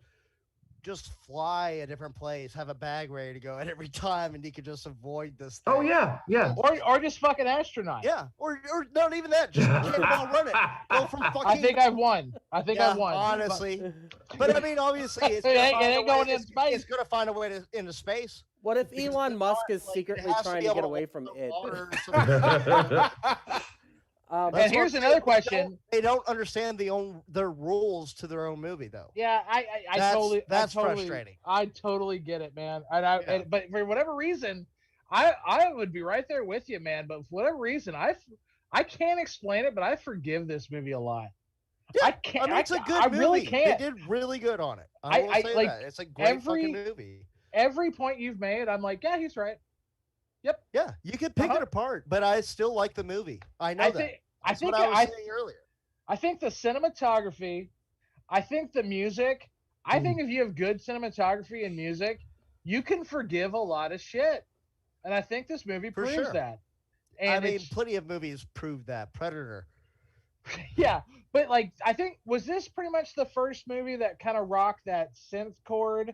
just fly a different place, have a bag ready to go at every time, and you could just avoid this thing. Oh yeah. Or just fucking astronaut. Yeah, or not even that. Just cannonball run it. Go from fucking. I think I've won. I've won. Honestly, but I mean, obviously, It ain't going in space. It's gonna find a way into space. What if Because Elon it's Musk not, is like, secretly it has to trying be to get able away to from hold it? water, And That's here's what another they question. They don't understand their rules to their own movie, though. Yeah, I That's totally, frustrating. I totally get it, man. Yeah. But for whatever reason, I would be right there with you, man. But for whatever reason, I can't explain it, but I forgive this movie a lot. Yeah, I can't. I mean, it's a good movie. really can't. They did really good on it. I will say like, that. It's a great fucking movie. Every point you've made, I'm like, yeah, he's right. Yep. Yeah, you could pick it apart, but I still like the movie. I know that. I think what I was saying earlier. I think the cinematography, I think the music, I think if you have good cinematography and music, you can forgive a lot of shit. And I think this movie For proves sure. that. I And mean, plenty of movies prove that. Predator. yeah, but like, I think, was this pretty much the first movie that kind of rocked that synth chord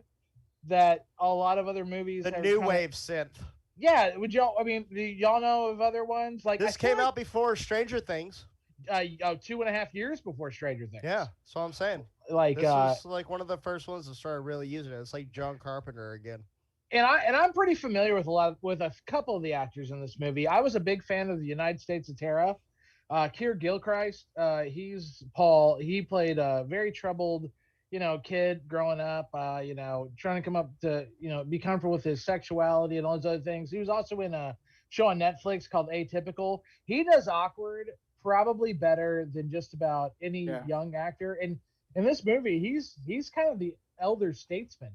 that a lot of other movies The have new kinda- wave synth. Yeah, would y'all, I mean, do y'all know of other ones? Like, This came out before Stranger Things. 2.5 years before Stranger Things. Yeah, that's what I'm saying. Like, This was like one of the first ones that started really using it. It's like John Carpenter again. and I'm pretty familiar with a couple of the actors in this movie. I was a big fan of the United States of Terror. Keir Gilchrist, he's Paul. He played a very troubled, kid growing up, trying to come up to, be comfortable with his sexuality and all those other things. He was also in a show on Netflix called Atypical. He does awkward probably better than just about any young actor. And in this movie, he's kind of the elder statesman.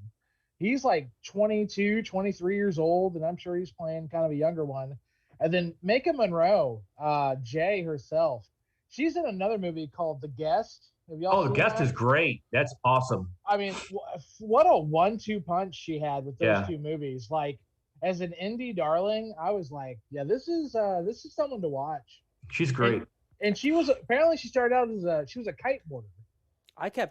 He's like 22, 23 years old, and I'm sure he's playing kind of a younger one. And then Micah Monroe, Jay herself, she's in another movie called The Guest. Have y'all The seen Guest that? is great. That's awesome. I mean, what a 1-2 punch she had with those Yeah. 2 movies. Like, as an indie darling, I was like, yeah, this is someone to watch. She's great. And she was apparently she started out as she was a kiteboarder.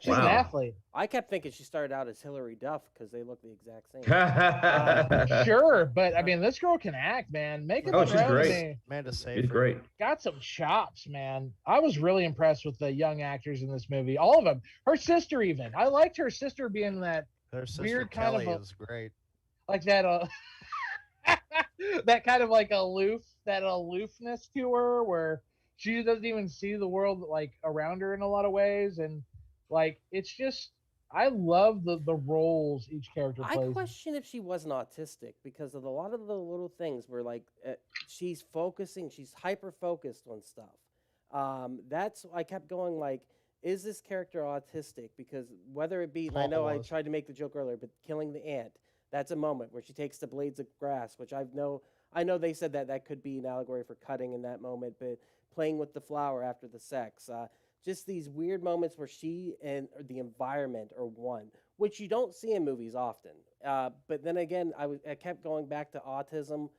She's an athlete. I kept thinking she started out as Hillary Duff because they look the exact same. Sure, but I mean, this girl can act, man. Make it. She's great. Amanda Seyfried. She's great. Got some chops, man. I was really impressed with the young actors in this movie. All of them. Her sister, even. I liked her sister being that Their sister weird kind Kelly of is great. like that. That kind of like aloofness to her, where she doesn't even see the world like around her in a lot of ways, and like it's just. I love the roles each character plays. I question if she wasn't autistic because of a lot of the little things where like she's hyper focused on stuff. That's I kept going like, is this character autistic? Because whether it be, and I know I tried to make the joke earlier, but killing the ant, that's a moment where she takes the blades of grass, which I know they said that could be an allegory for cutting in that moment, but playing with the flower after the sex. Just these weird moments where she and the environment are one, which you don't see in movies often. But then again, I kept going back to autism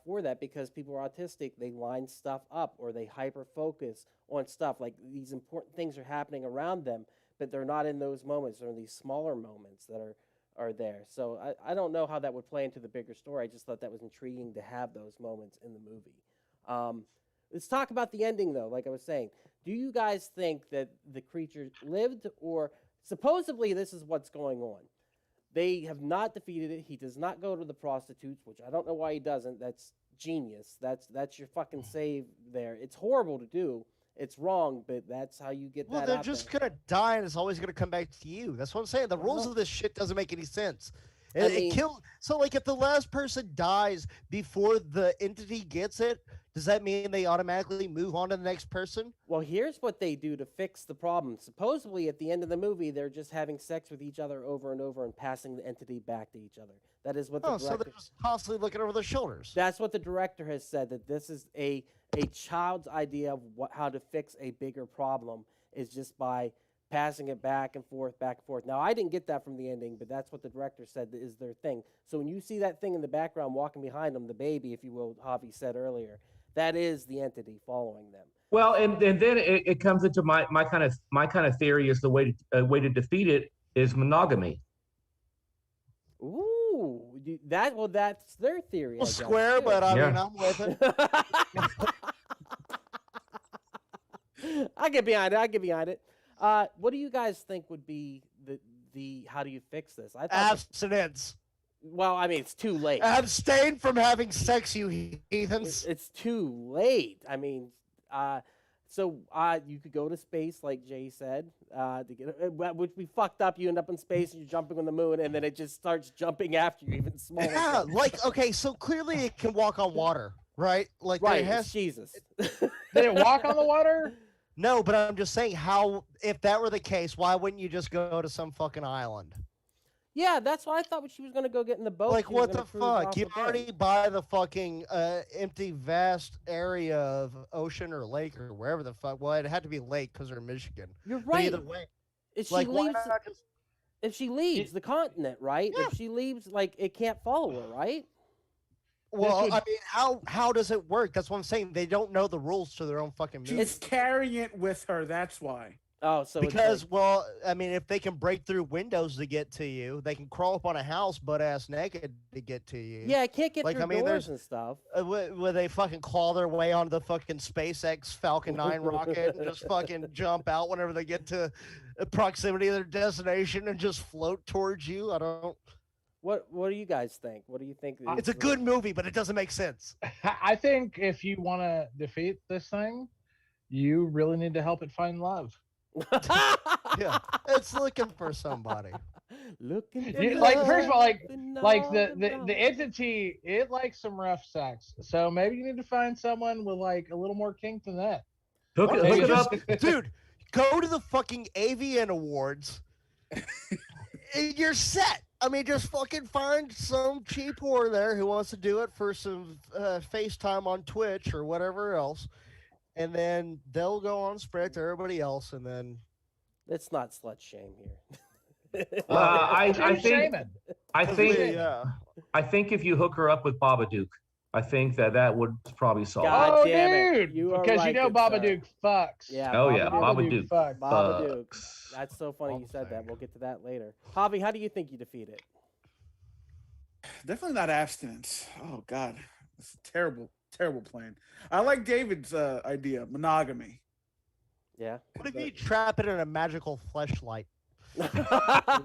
for that because people are autistic. They line stuff up or they hyper-focus on stuff. Like these important things are happening around them, but they're not in those moments. They're in these smaller moments that are there. So I don't know how that would play into the bigger story. I just thought that was intriguing to have those moments in the movie. Let's talk about the ending, though. Like I was saying, do you guys think that the creature lived, or supposedly this is what's going on? They have not defeated it. He does not go to the prostitutes, which I don't know why he doesn't. That's genius. That's your fucking save there. It's horrible to do. It's wrong, but that's how you get Well, that they're out just there. gonna die, and it's always gonna come back to you. That's what I'm saying. The rules of this shit doesn't make any sense. I mean- So like if the last person dies before the entity gets it, does that mean they automatically move on to the next person? Well, here's what they do to fix the problem. Supposedly, at the end of the movie, they're just having sex with each other over and over and passing the entity back to each other. That is what the Oh, so director. they're just constantly looking over their shoulders. That's what the director has said. That this is a child's idea of how to fix a bigger problem is just by passing it back and forth, back and forth. Now, I didn't get that from the ending, but that's what the director said is their thing. So when you see that thing in the background walking behind them, the baby, if you will, Javi said earlier, that is the entity following them. Well, and then it comes into my kind of theory is the way to defeat it is monogamy. Ooh, that's their theory. Well, I guess, square, too. but I Yeah. mean, I'm with it. I get behind it. What do you guys think would be the how do you fix this? I thought Abstinence. well, I mean, it's too late. Abstain from having sex, you heathens. It's too late. I mean, so you could go to space, like Jay said, to get which be fucked up. You end up in space and you're jumping on the moon, and then it just starts jumping after you, even smaller. Yeah, like okay, so clearly it can walk on water, right? Like right? there has It's Jesus. Did it walk on the water? no, but I'm just saying how if that were the case, why wouldn't you just go to some fucking island? Yeah, that's what I thought. She was gonna go get in the boat. Like she was what gonna the cruise off fuck? You with them. already buy the fucking empty vast area of ocean or lake or wherever the fuck. Well, it had to be lake because they're in Michigan. You're But right. either way, If she like why leaves, not just if she leaves the continent, right? Yeah. If she leaves, like it can't follow her, right? well, would- I mean, how does it work? That's what I'm saying. They don't know the rules to their own fucking movie. She's carrying it with her. That's why. Oh, so Because, it's well, I mean, if they can break through windows to get to you, they can crawl up on a house butt ass naked to get to you. like, yeah, I can't get Like, through I mean, doors there's- and stuff. Where they fucking claw their way onto the fucking SpaceX Falcon 9 rocket and just fucking jump out whenever they get to proximity of their destination and just float towards you. I don't. What do you guys think? What do you think? It's a good movie, but it doesn't make sense. I think if you want to defeat this thing, you really need to help it find love. Yeah, it's looking for somebody. Looking for Like, first of all, love like and the all entity, it likes some rough sex. So maybe you need to find someone with like a little more kink than that. Hook Maybe it just- up. Dude, go to the fucking AVN Awards. And you're set. I mean, just fucking find some cheap whore there who wants to do it for some FaceTime on Twitch or whatever else. And then they'll go on spread to everybody else. And then Let's not slut shame here. I Jim think Shaman. I think yeah. I think if you hook her up with Babadook, I think that would probably solve God it. Oh, damn it. dude! You are Because right, you know good sir. Babadook fucks. Yeah. Oh, yeah, Babadook. Babadook. fucks. Babadook. Fucks. That's so funny All you the said that. same. We'll get to that later. Javi, how do you think you defeat it? Definitely not abstinence. Oh God, it's a terrible, terrible plan. I like David's idea, monogamy. Yeah. What if you trap it in a magical fleshlight? I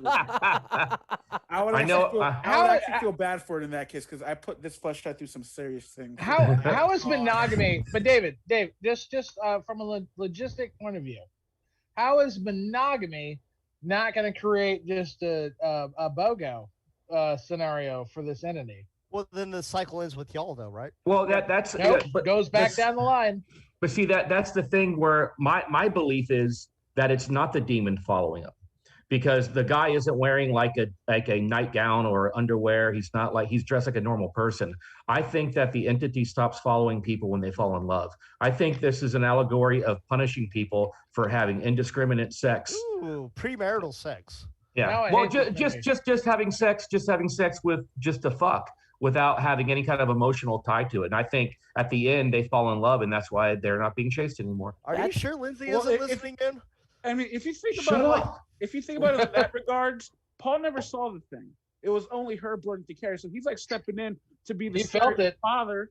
would I actually, know- feel, I- I would actually feel bad for it in that case because I put this fleshlight through some serious things. How is monogamy? But Dave, just from a logistic point of view, how is monogamy not going to create just a BOGO scenario for this entity? Well, then the cycle ends with y'all, though, right? Well, that's Nope, but goes back this- down the line. But see that's the thing where my belief is that it's not the demon following him, because the guy isn't wearing like a nightgown or underwear. He's not like he's dressed like a normal person. I think that the entity stops following people when they fall in love. I think this is an allegory of punishing people for having indiscriminate sex. Ooh, premarital sex. Yeah. Now I Well, hate this just having sex with just to fuck without having any kind of emotional tie to it. And I think at the end they fall in love, and that's why they're not being chased anymore. Are you That's- sure Lindsay Well, isn't if- listening in? I mean, if you think Shut about it, like, up. if you think about it in that regards, Paul never saw the thing. It was only her burden to carry. So he's like stepping in to be the He felt surrogate it. father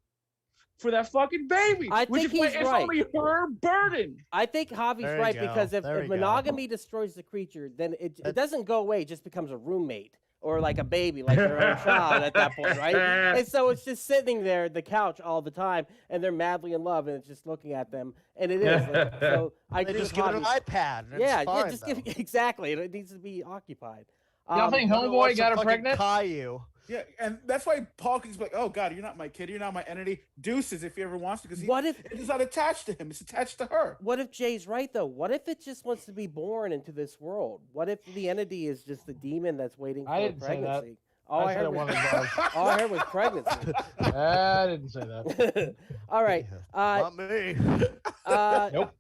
for that fucking baby. I which think is why he's it's right. only her burden. I think Javi's There you right go. because if There you go. monogamy destroys the creature, then it doesn't go away; it just becomes a roommate or like a baby, like their own child at that point, right? And so it's just sitting there at the couch all the time, and they're madly in love, and it's just looking at them, and it is. So I They agree just with give it an Javi. iPad. And Yeah, it's fine, yeah, just give though. exactly. It needs to be occupied. Y'all think Wanna Homeboy watch got some her fucking pregnant? Caillou. Yeah, and that's why Paul keeps like, "Oh God, you're not my kid. You're not my entity." Deuces, if he ever wants to, because What if it's not attached to him; it's attached to her. What if Jay's right though? What if it just wants to be born into this world? What if the entity is just the demon that's waiting for I didn't say that. pregnancy? All I said heard it was one of those. all I heard was pregnancy. I didn't say that. All right. Not me. Nope.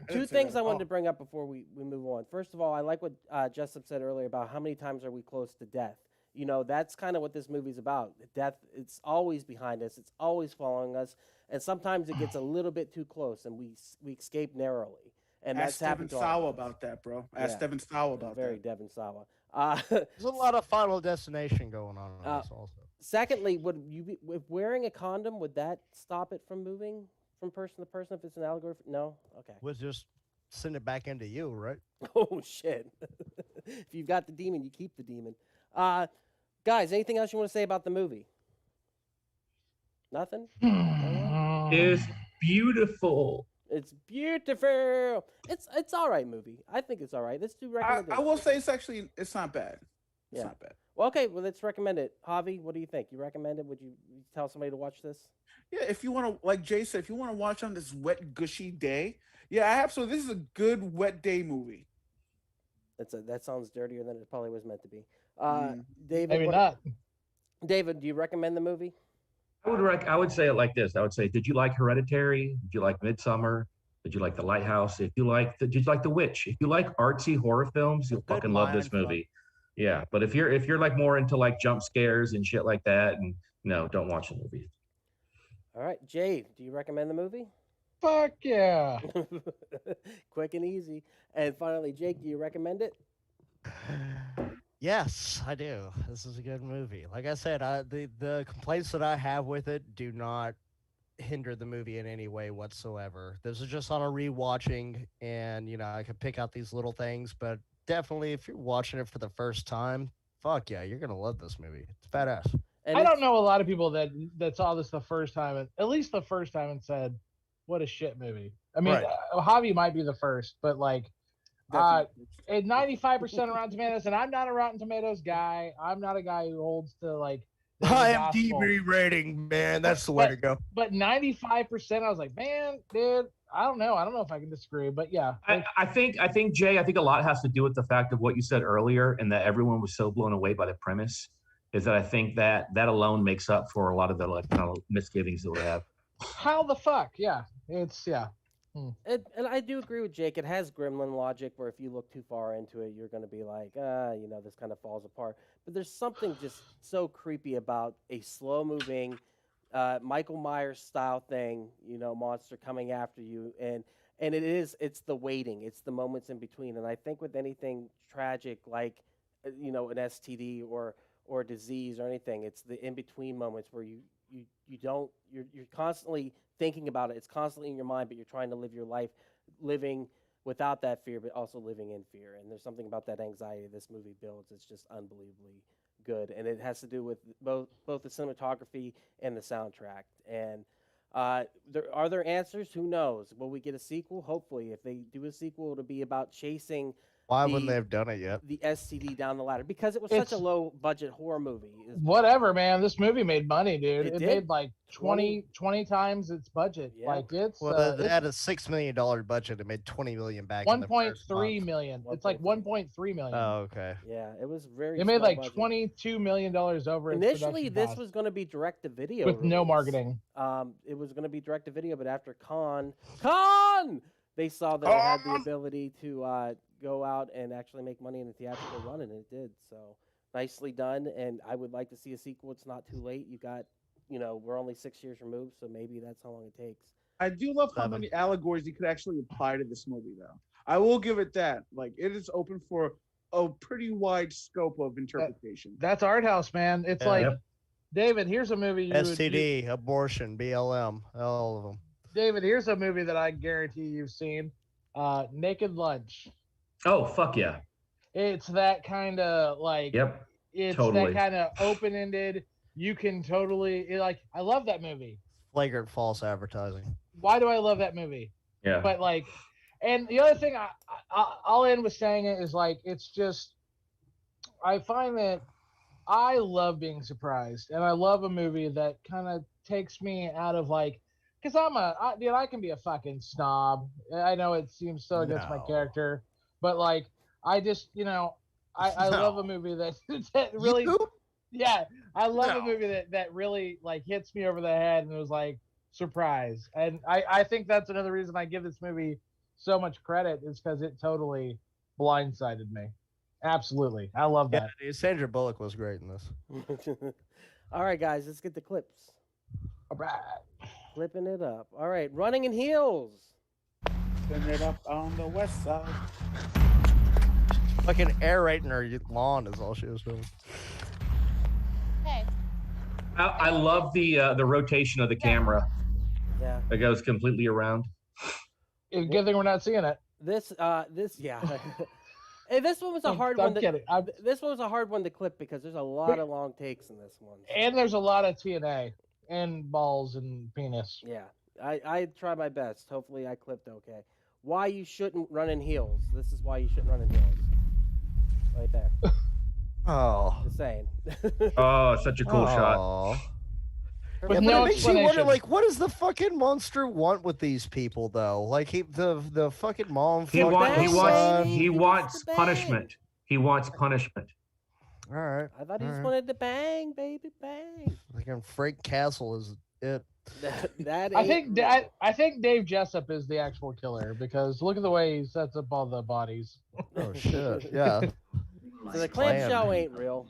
Two things I wanted to bring up before we move on. First of all, I like what Jessup said earlier about how many times are we close to death. You know, that's kind of what this movie's about. Death, it's always behind us. It's always following us. And sometimes it gets a little bit too close and we escape narrowly. And Ask that's happened Devin to all Sawa of us. about that, bro. Yeah. Ask Devin Sawa about Very that. Devin Sawa. There's a lot of Final Destination going on in this also. Secondly, would you be if wearing a condom, would that stop it from moving from person to person if it's an allegory? No? Okay. We'll just send it back into you, right? Oh, shit. If you've got the demon, you keep the demon. Guys, anything else you want to say about the movie? Nothing? It's beautiful. It's beautiful. It's all right movie. I think it's all right. Let's do I recommendations. will say it's not bad. It's Yeah. not bad. Well, okay, well, let's recommend it. Javi, what do you think? You recommend it? Would you tell somebody to watch this? Yeah, if you want to, like Jay said, if you want to watch on this wet, gushy day, yeah, absolutely. This is a good wet day movie. That sounds dirtier than it probably was meant to be. David, Maybe not. David, do you recommend the movie? I would say it like this. I would say, did you like Hereditary? Did you like Midsummer? Did you like The Lighthouse? Did you like The Witch? If you like artsy horror films, you'll Good fucking love this mind fuck. movie. Yeah, but if you're like more into like jump scares and shit like that, and no, don't watch the movie. All right, Jade, do you recommend the movie? Fuck yeah. Quick and easy. And finally, Jake, do you recommend it? Yes, I do. This is a good movie. Like I said, the complaints that I have with it do not hinder the movie in any way whatsoever. This is just on a rewatching, and I could pick out these little things, but definitely if you're watching it for the first time, fuck yeah, you're gonna love this movie. It's badass. And I don't know a lot of people that saw this the first time, at least the first time, and said, "What a shit movie." I mean, Right. Javi might be the first, but like, at 95% Rotten Tomatoes, and I'm not a Rotten Tomatoes guy. I'm not a guy who holds to like the gospel. IMDb rating, man, that's the way to go. But 95%, I was like, man, dude, I don't know if I can disagree, but yeah. I think Jay, I think a lot has to do with the fact of what you said earlier, and that everyone was so blown away by the premise. Is that I think that alone makes up for a lot of the like kind of misgivings that we have. How the fuck? Yeah, it's yeah. And I do agree with Jake. It has gremlin logic where if you look too far into it, you're going to be like, this kind of falls apart. But there's something just so creepy about a slow-moving Michael Myers style thing, monster coming after you. And it's the waiting. It's the moments in between. And I think with anything tragic like, an STD or a disease or anything, it's the in-between moments where you're constantly thinking about it. It's constantly in your mind, but you're trying to live your life living without that fear, but also living in fear. And there's something about that anxiety this movie builds. It's just unbelievably good. And it has to do with both the cinematography and the soundtrack. And are there answers? Who knows? Will we get a sequel? Hopefully. If they do a sequel, it'll be about chasing Why wouldn't they have done it yet? the STD down the ladder, because it was such a low budget horror movie. Whatever, man. This movie made money, dude. It It did. made like 20 times its budget. Yeah. Like it's They had a $6 million budget. It made $20 million back. in the first 1.3 month. million. It's like 1.3 million. Oh, okay. Yeah, it was very. They made small like budget. $22 million over its Initially, production this cost was going to be direct to video with no release. marketing. It was going to be direct to video, but after Con, they saw that it had the ability to go out and actually make money in the theatrical run, and it did. So nicely done. And I would like to see a sequel. It's not too late. You got, we're only 6 years removed, so maybe that's how long it takes. I do love how 7. many allegories you could actually apply to this movie, though. I will give it that. Like, it is open for a pretty wide scope of interpretation. That's art house, man. It's Yeah. like, Yep. David, here's a movie you would, STD, abortion, BLM, all of them. David, here's a movie that I guarantee you've seen. Naked Lunch. Oh fuck yeah! It's that kind of like. Yep. It's Totally. that kind of open-ended. You can totally like. I love that movie. Flagrant false advertising. Why do I love that movie? Yeah. But like, and the other thing I'll end with saying it is like, it's just, I find that I love being surprised, and I love a movie that kind of takes me out of like, because dude, I can be a fucking snob. I know it seems so against my No. character, but like, I just, I No. love a movie that really, You? yeah, I love a No. movie that really like hits me over the head and it was like surprise. And I think that's another reason I give this movie so much credit is because it totally blindsided me. Absolutely. I love Yeah, that. dude, Sandra Bullock was great in this. All right, guys, let's get the clips. All right. Flipping it up. All right, Running in Heels. Spin it up on the west side. Fucking aerating her lawn is all she was doing. Hey. I love the rotation of the camera. Yeah. It goes completely around. It's a good thing we're not seeing it. This, yeah. Hey, this one was a hard I'm one. kidding. This one was a hard one to clip because there's a lot of long takes in this one. And there's a lot of TNA and balls and penis. Yeah, I try my best. Hopefully, I clipped okay. Why you shouldn't run in heels? This is why you shouldn't run in heels. Right there. Oh. Just saying. Oh, such a cool shot. Aw. With But no it makes you wonder, explanation. like, what does the fucking monster want with these people, though? Like, the fucking mom. He fucked wants the he Bang, wants son. baby. he He wants wants the punishment. He wants punishment. All right. I thought he just Alright. wanted to bang, baby, bang. Like, Frank Castle is it. That I ain't think real. I think Dave Jessup is the actual killer because look at the way he sets up all the bodies. Oh shit. Yeah. So the Plan. clamshell ain't real.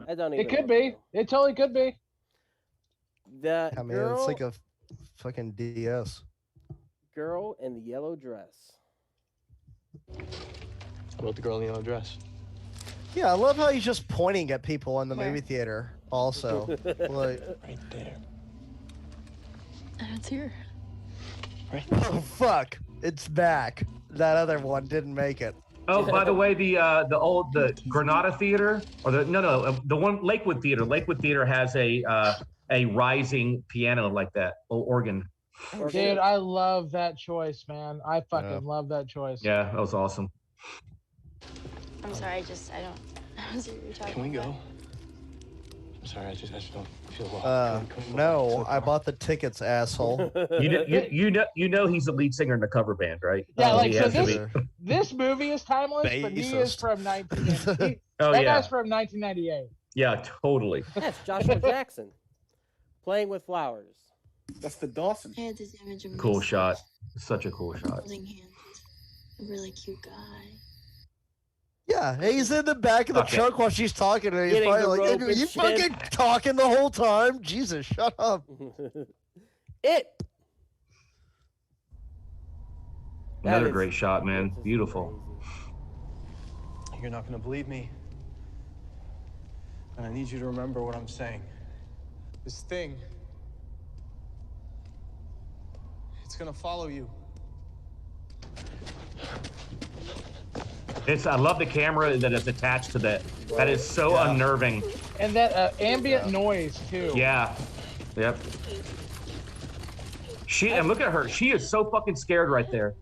I don't even. It could know. be. It totally could be. The I mean, girl, it's like a fucking DS. girl in the yellow dress. What about the girl in the yellow dress? Yeah, I love how he's just pointing at people in the movie theater. Also, like, Right there. It's here. Right. oh fuck, it's back. That other one didn't make it. Oh, by the way, the Granada Theater or the one Lakewood Theater. Lakewood Theater has a rising piano like that, organ. Dude, I love that choice, man. I fucking Yeah. love that choice. Yeah, that was awesome. I'm sorry, I don't see what you're talking Can we about. go? I'm sorry, I just don't feel well. Can we go No, back to I the bought the tickets, asshole. You know he's the lead singer in the cover band, right? Yeah, Oh, like he so has to this be. this movie is timeless, but he is Bassist. from 1990. Oh That yeah, guy's from 1998. yeah, totally. That's Joshua Jackson playing with flowers. That's the Dawson. I had this image of Cool myself shot. Such a cool shot. holding hands with a really cute guy. Yeah, he's in the back of the Okay. truck while she's talking, and he's Getting the probably rope like, and "You shit." fucking talking the whole time? Jesus, shut up!" It. That Another is- great shot, man. this is Beautiful. crazy. You're not gonna believe me. And I need you to remember what I'm saying. This thing, it's gonna follow you. I love the camera that is attached to that. That is so Yeah. unnerving. And that ambient noise too. Yeah. Yep. And look at her. She is so fucking scared right there.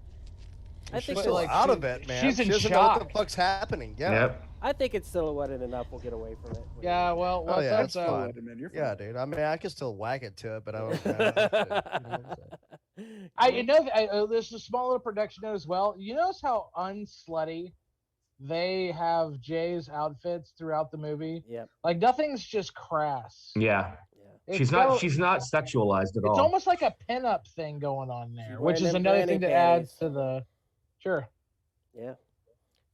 I think She's it's still out of it, man. she's in she doesn't know what the shock. fuck's happening. Yeah. Yep. I think it's silhouetted enough. We'll get away from it. Yeah, well, Oh, yeah, that's that's fine. Wait a minute, you're Yeah, dude. I mean, I can still whack it to it, but I don't. There's a small little production note as well. You notice how unslutty they have Jay's outfits throughout the movie? Yep. Like nothing's just crass. Yeah. It's She's got- not sexualized at It's all. almost like a pinup thing going on there, She's which wearing is them another granny thing to add panties. to the. Sure. Yeah.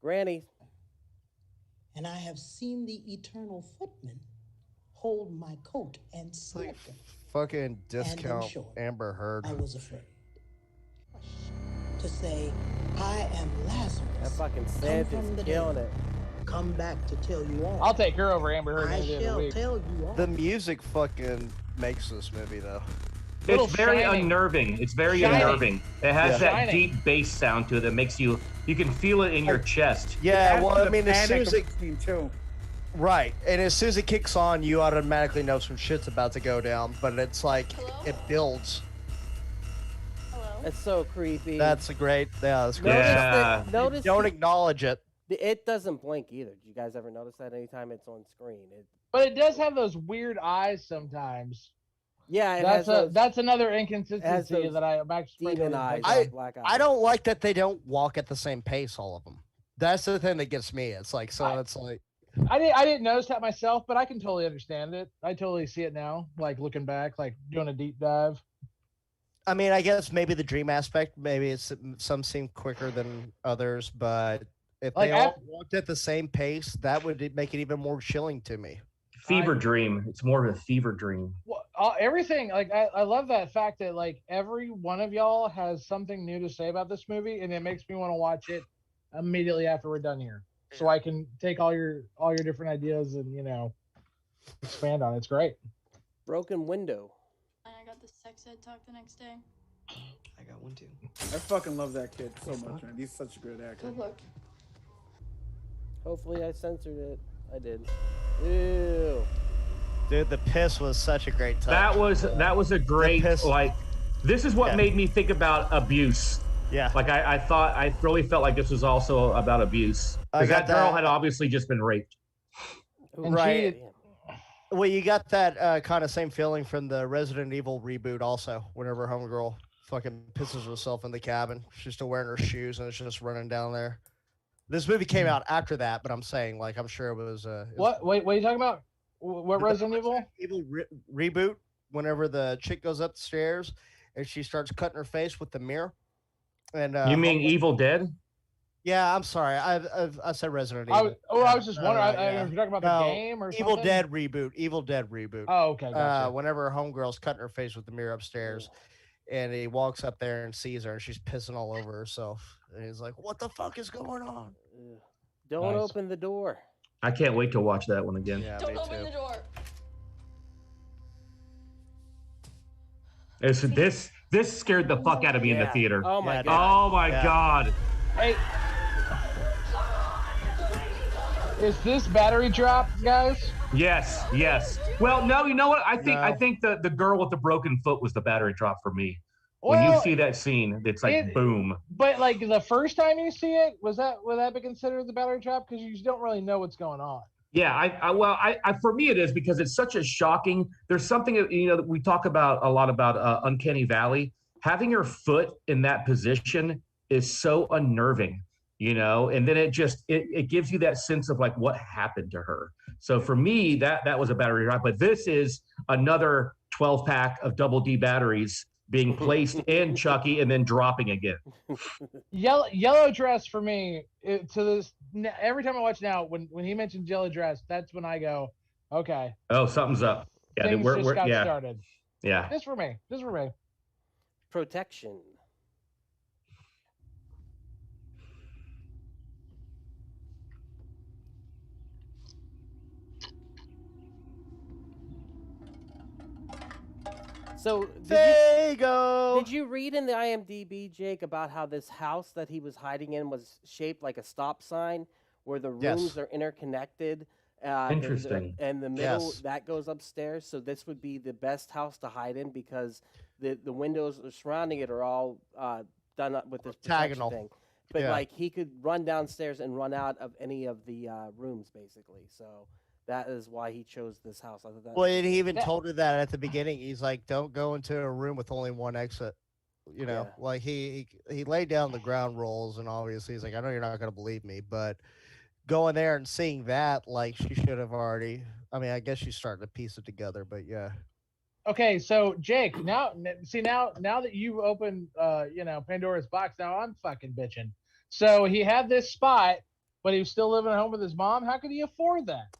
Granny. And I have seen the eternal footman hold my coat and Like slip it. fucking discount short. Amber Heard. I was afraid to say, I am Lazarus. That fucking come scent from is the killing dead. it. Come back to tell you all. I'll take her over Amber Heard I any day of the shall week. tell you all. The music fucking makes this movie, though. Little It's very shining. unnerving. It's very Shining. unnerving. It has that Shining. deep bass sound to it that makes you can feel it in your chest. Yeah, Adds well, to I the mean, as soon panic as of it the scene, too. right, and as soon as it kicks on, you automatically know some shit's about to go down. But it's like Hello? it builds. Hello? It's so creepy. That's a great. Yeah, that's great. notice Yeah. that. Notice Don't the- acknowledge it. it doesn't blink either. Do you guys ever notice that? Anytime it's on screen, But it does have those weird eyes sometimes. yeah, it That's has those that's another those inconsistency that I'm actually demon eyes, I- black eyes. I don't like that they don't walk at the same pace. All of them. That's the thing that gets me. It's like it's like. I didn't notice that myself, but I can totally understand it. I totally see it now, like looking back, like doing a deep dive. I mean, I guess maybe the dream aspect. Maybe it's some seem quicker than others, but if Like, they all walked at the same pace, that would make it even more chilling to me. Fever dream. It's more of a fever dream. Well, everything, like I love that fact that like every one of y'all has something new to say about this movie, and it makes me want to watch it immediately after we're done here, so I can take all your different ideas and expand on it. It's great. Broken window. And I got the sex ed talk the next day. I got one too. I fucking love that kid so much, man. He's such a good actor. Good luck. Hopefully, I censored it. I did. Ew. Dude, the piss was such a great touch. That was a great piss- like. This is what Yeah. made me think about abuse. Yeah. Like I really felt like this was also about abuse I because got that girl that. had obviously just been raped. And Right. she- Well, you got that kind of same feeling from the Resident Evil reboot also, whenever Homegirl fucking pisses herself in the cabin. She's still wearing her shoes and it's just running down there. This movie came out after that, but I'm saying, like, I'm sure it was... What? Wait, what are you talking about? What the Resident Evil? Evil reboot, whenever the chick goes up the stairs and she starts cutting her face with the mirror. And You mean Homegirl- Evil Dead? Yeah, I'm sorry. I said Resident I Evil. was just wondering. I yeah. if you're talking about No, the game or Evil something? Dead reboot. Evil Dead reboot. Oh, okay. Gotcha. Whenever homegirl's cutting her face with the mirror upstairs, and he walks up there and sees her, and she's pissing all over herself, and he's like, "What the fuck is going on?" Ugh. Don't Nice. open the door. I can't wait to watch that one again. Yeah, Don't me open too. the door. This scared the fuck out of me in the Yeah. theater. Oh my Yeah, god. Oh my Yeah. god. Hey, is this battery drop, guys? Yes, yes. Well, no, you know what? I No. think the girl with the broken foot was the battery drop for me. When you Well, see that scene, it's like it- boom. but like the first time you see it, would that be considered the battery trap? Because you don't really know what's going on. Yeah, I for me it is because it's such a shocking. There's something that we talk about a lot about Uncanny Valley. Having your foot in that position is so unnerving, and then it gives you that sense of like what happened to her. So for me, that was a battery drop. But this is another 12-pack of double D batteries being placed in Chucky and then dropping again. Yellow dress for me. Every time I watch now, when he mentions yellow dress, that's when I go, okay, Oh, something's up. Yeah, things we're just got yeah, started. yeah. This for me. Protection. So There you go. did you read in the IMDb, Jake, about how this house that he was hiding in was shaped like a stop sign, where the rooms Yes. are interconnected? Interesting. And the middle Yes. that goes upstairs. So this would be the best house to hide in because the windows surrounding it are all done up with this protection Octagonal. thing. But Yeah. like he could run downstairs and run out of any of the rooms, basically. So that is why he chose this house. I thought that Well, and he even Yeah. told her that at the beginning. He's like, "Don't go into a room with only one exit." Yeah. Like he laid down the ground rules, and obviously he's like, "I know you're not going to believe me, but going there and seeing that, like, she should have already." I mean, I guess she's starting to piece it together, but yeah. Okay, so Jake, now that you've opened Pandora's box, now I'm fucking bitching. So he had this spot, but he was still living at home with his mom. How could he afford that?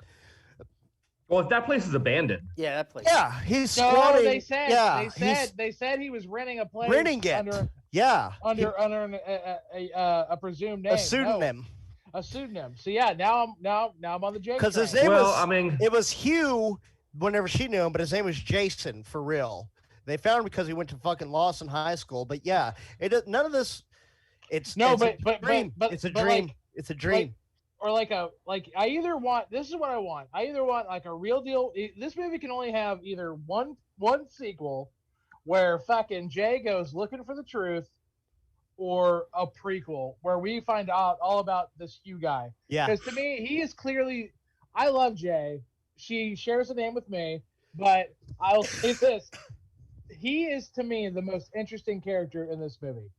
Well, if that place is abandoned, Yeah, that place. Yeah, he's No, squatting. they said he's they said he was renting a place renting it. under Yeah, a presumed name. a pseudonym. No, a pseudonym. So yeah, now I'm on the Jake. Because his train. name well, was I mean, it was Hugh whenever she knew him, but his name was Jason for real. They found him because he went to fucking Lawson High School. But yeah, none of this. It's No, it's but a dream. It's a but, dream. like- It's a dream. Or I either want, this is what I want. I either want like a real deal. This movie can only have either one sequel where fucking Jay goes looking for the truth, or a prequel where we find out all about this Hugh guy. Yeah. Because to me, he is clearly. I love Jay. She shares a name with me, but I'll say this: he is to me the most interesting character in this movie.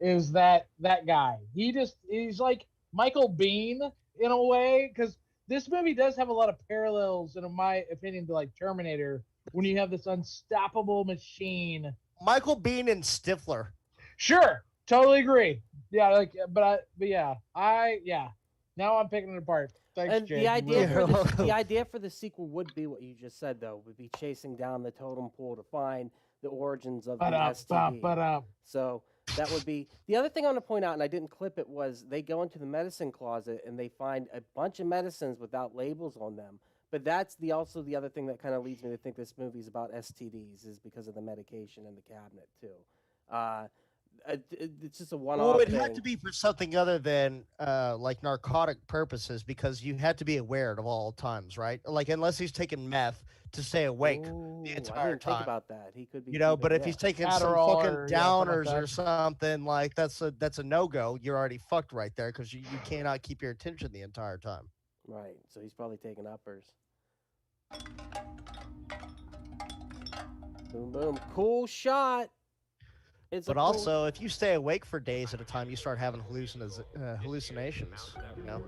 Is that guy? He's like Michael Biehn in a way, because this movie does have a lot of parallels, in my opinion, to like Terminator, when you have this unstoppable machine. Michael Biehn and Stifler. Sure, totally agree. Yeah, but yeah. Now I'm picking it apart. Thanks, And Jay. the idea Really for good. the idea for the sequel would be what you just said, though, would be chasing down the totem pole to find the origins of the STD. So that would be the other thing I want to point out, and I didn't clip it, was they go into the medicine closet and they find a bunch of medicines without labels on them. But that's also the other thing that kind of leads me to think this movie is about STDs, is because of the medication in the cabinet too. It's just a one-off. Well, it thing. had to be for something other than like narcotic purposes, because you had to be aware at all times, right? Like unless he's taking meth to stay awake Ooh, the I entire didn't time. think about that. He could be. You know, keeping- but if yeah. he's taking some Adderall fucking or, yeah, something like downers or that. something, like that's a no-go. You're already fucked right there, because you cannot keep your attention the entire time. Right, so he's probably taking uppers. Boom, boom. Cool shot. It's But a cool- also, if you stay awake for days at a time, you start having hallucinations. You know.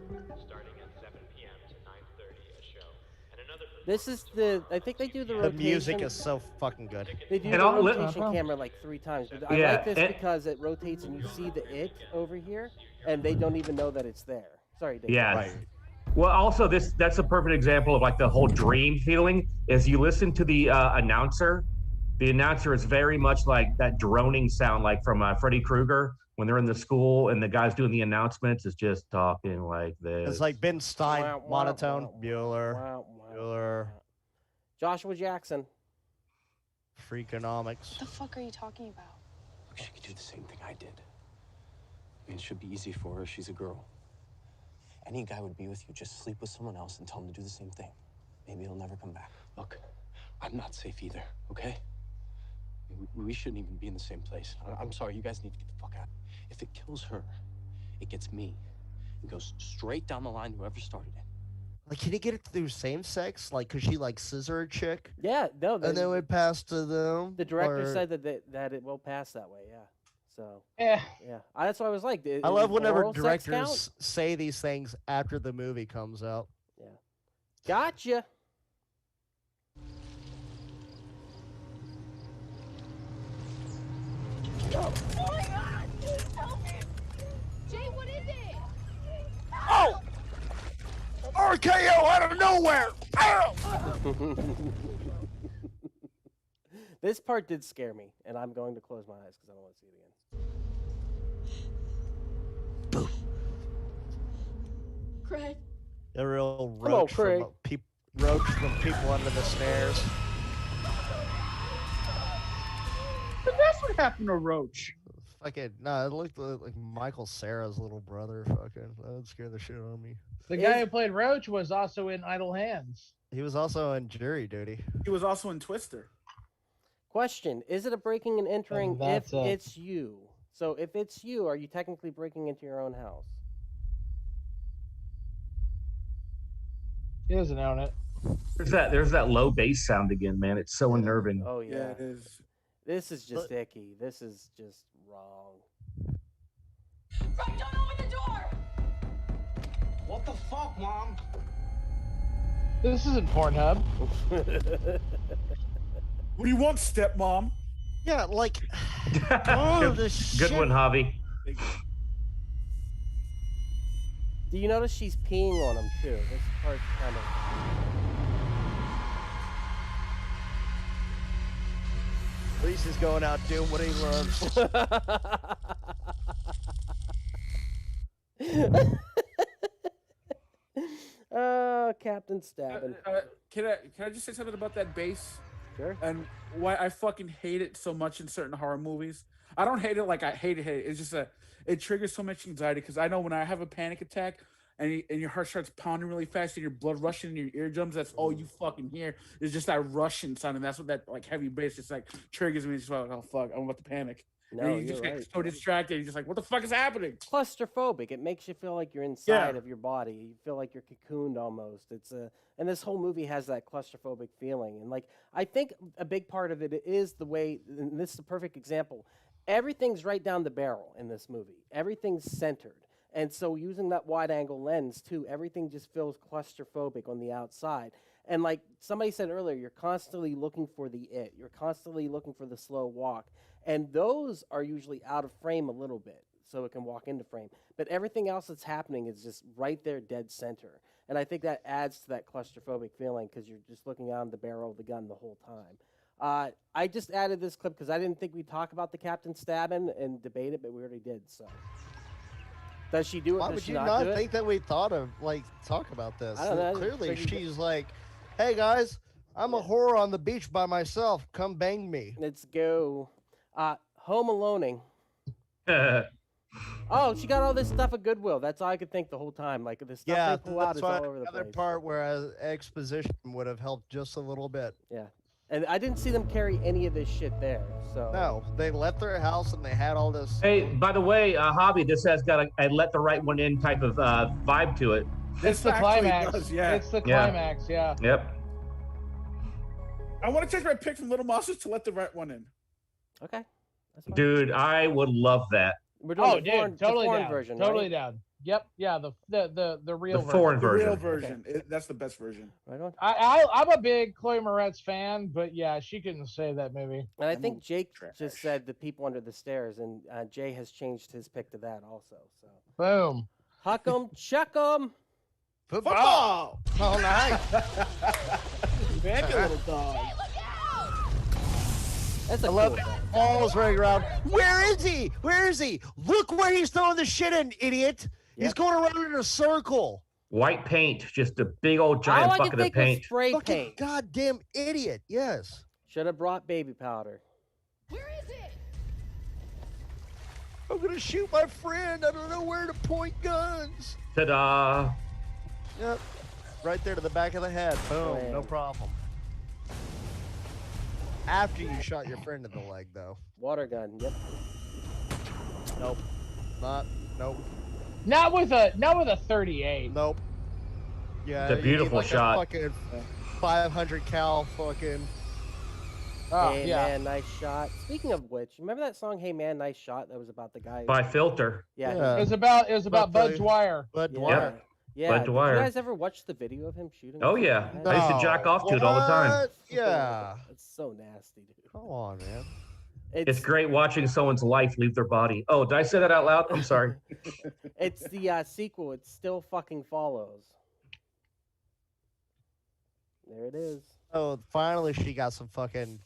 This is I think they do the The rotation. music is so fucking good. They do And the I'll li- rotation camera like 3 times. But I Yeah, like this and- because it rotates and you see the it over here, and they don't even know that it's there. Sorry, Dave. Yeah. Right. Well, also that's a perfect example of like the whole dream feeling. Is you listen to the announcer. The announcer is very much like that droning sound, like from Freddy Krueger when they're in the school and the guy's doing the announcements is just talking like this. It's like Ben Stein, Wow, wow, monotone, wow, Bueller, Wow, wow, Bueller, wow. Joshua Jackson. Freakonomics. What the fuck are you talking about? Look, she could do the same thing I did. I mean, it should be easy for her. She's a girl. Any guy would be with you. Just sleep with someone else and tell him to do the same thing. Maybe he'll never come back. Look, I'm not safe either, okay? We shouldn't even be in the same place. I'm sorry, you guys need to get the fuck out. If it kills her, it gets me. It goes straight down the line to whoever started it. Like, can you get it through same sex? Like, could she like scissor a chick Yeah, no. and then it would pass to them? The director Or- said that it will pass that way. Yeah. So Yeah. yeah, that's what I was like. I love whenever oral sex count? directors say these things after the movie comes out. Yeah. Gotcha. Oh my god! Help me! Jay, what is it? Oh! RKO out of nowhere! Ow! This part did scare me, and I'm going to close my eyes because I don't want to see it again. Craig. A real Come on, roach Craig. from roach from people under the stairs. But that's what happened to Roach. Fucking no, it looked like Michael Cera's little brother. Fucking that would scare the shit out of me. The guy who played Roach was also in Idle Hands. He was also in Jury Duty. He was also in Twister. Question: is it a breaking and entering And that's if it. it's you? So if it's you, are you technically breaking into your own house? He doesn't own it. There's that low bass sound again, man. It's so unnerving. Oh Yeah, yeah. it is. This is just icky. This is just wrong. Craig, don't open the door! What the fuck, Mom? This isn't Pornhub. What do you want, stepmom? Yeah, like oh, good, this good shit. one, Javi. Do you notice she's peeing on him too? This part's kind of. At least he's going out doing what he loves. Oh, Captain Stabbin. Can I just say something about that bass? Sure. And why I fucking hate it so much in certain horror movies. I don't hate it like I hate it. It's just it triggers so much anxiety because I know when I have a panic attack and your heart starts pounding really fast and your blood rushing in your eardrums, that's all you fucking hear is just that rushing sound, and that's what that like heavy bass just like triggers me. It's just like, oh fuck, I'm about to panic. No, and you you're just right. get so distracted. You're just like, what the fuck is happening? Claustrophobic. It makes you feel like you're inside of your body. You feel like you're cocooned almost. And this whole movie has that claustrophobic feeling. And like I think a big part of it is the way, and this is a perfect example. Everything's right down the barrel in this movie. Everything's centered. And so using that wide angle lens too, everything just feels claustrophobic on the outside. And like somebody said earlier, you're constantly looking for the it. You're constantly looking for the slow walk. And those are usually out of frame a little bit, so it can walk into frame. But everything else that's happening is just right there, dead center. And I think that adds to that claustrophobic feeling because you're just looking out the barrel of the gun the whole time. I just added this clip because I didn't think we'd talk about the captain stabbing and debate it, but we already did. So, does she do it? Why does would she you not not do it? think that we thought of talk about this? I don't know, I Clearly, figured- she's like, "Hey guys, I'm a whore on the beach by myself. Come bang me." Let's go. Home Aloneing. Oh, she got all this stuff at Goodwill. That's all I could think the whole time. Like the stuff Yeah, they pull out that's is why all over the another place. part where exposition would have helped just a little bit. Yeah, and I didn't see them carry any of this shit there. So No, they left their house and they had all this. Hey, by the way, Hobby, this has got a let the right one in type of vibe to it. It's the actually climax. does, yeah. It's the climax. Yeah. Yep. I want to change my pick from Little Monsters to Let the Right One In. okay, that's fine. Dude, I would love that. We're doing Oh, the dude, foreign, totally the foreign down. version, Totally right? down. Yep. Yeah. The real The version. foreign The real version. version. That's the best version. Right on. I'm a big Chloe Moretz fan, but yeah, she couldn't save that movie. And I That think movie's Jake trash. just said the people under the stairs, and Jay has changed his pick to that also. So Boom. huck 'em, chuck 'em. Football! Oh, nice. Thank you, little dog. Hey, look out! That's a I cool love guy. it. Balls running around. Where is he? Where is he? Look where he's throwing the shit in, idiot. He's Yep. going around in a circle. White paint, just a big old All giant I bucket could of think was paint. spray Fucking paint. goddamn idiot. Yes. Should have brought baby powder. Where is it? I'm going to shoot my friend. I don't know where to point guns. Ta-da! Yep. Right there to the back of the head. Boom. No Blam. problem. After you shot your friend in the leg, though. Water gun. Yep. Nope. Nope. Not with a 38. Nope. Yeah. It's a you need beautiful like shot. A fucking 500 cal fucking. Oh Hey yeah. man, nice shot. Speaking of which, remember that song "Hey Man, Nice Shot"? That was about the guy. By Filter. Yeah. Yeah. It was about But Bud the- Dwyer. Bud Yeah. Dwyer. Yeah. Bud Did Dwyer. you guys ever watch the video of him shooting? Oh, himself yeah. in the head? I used to jack off to it all the time. What? Yeah. It's so nasty, dude. Come on, man. It's great watching someone's life leave their body. Oh, did I say that out loud? I'm sorry. It's the sequel. It still fucking follows. There it is. Oh, finally she got some fucking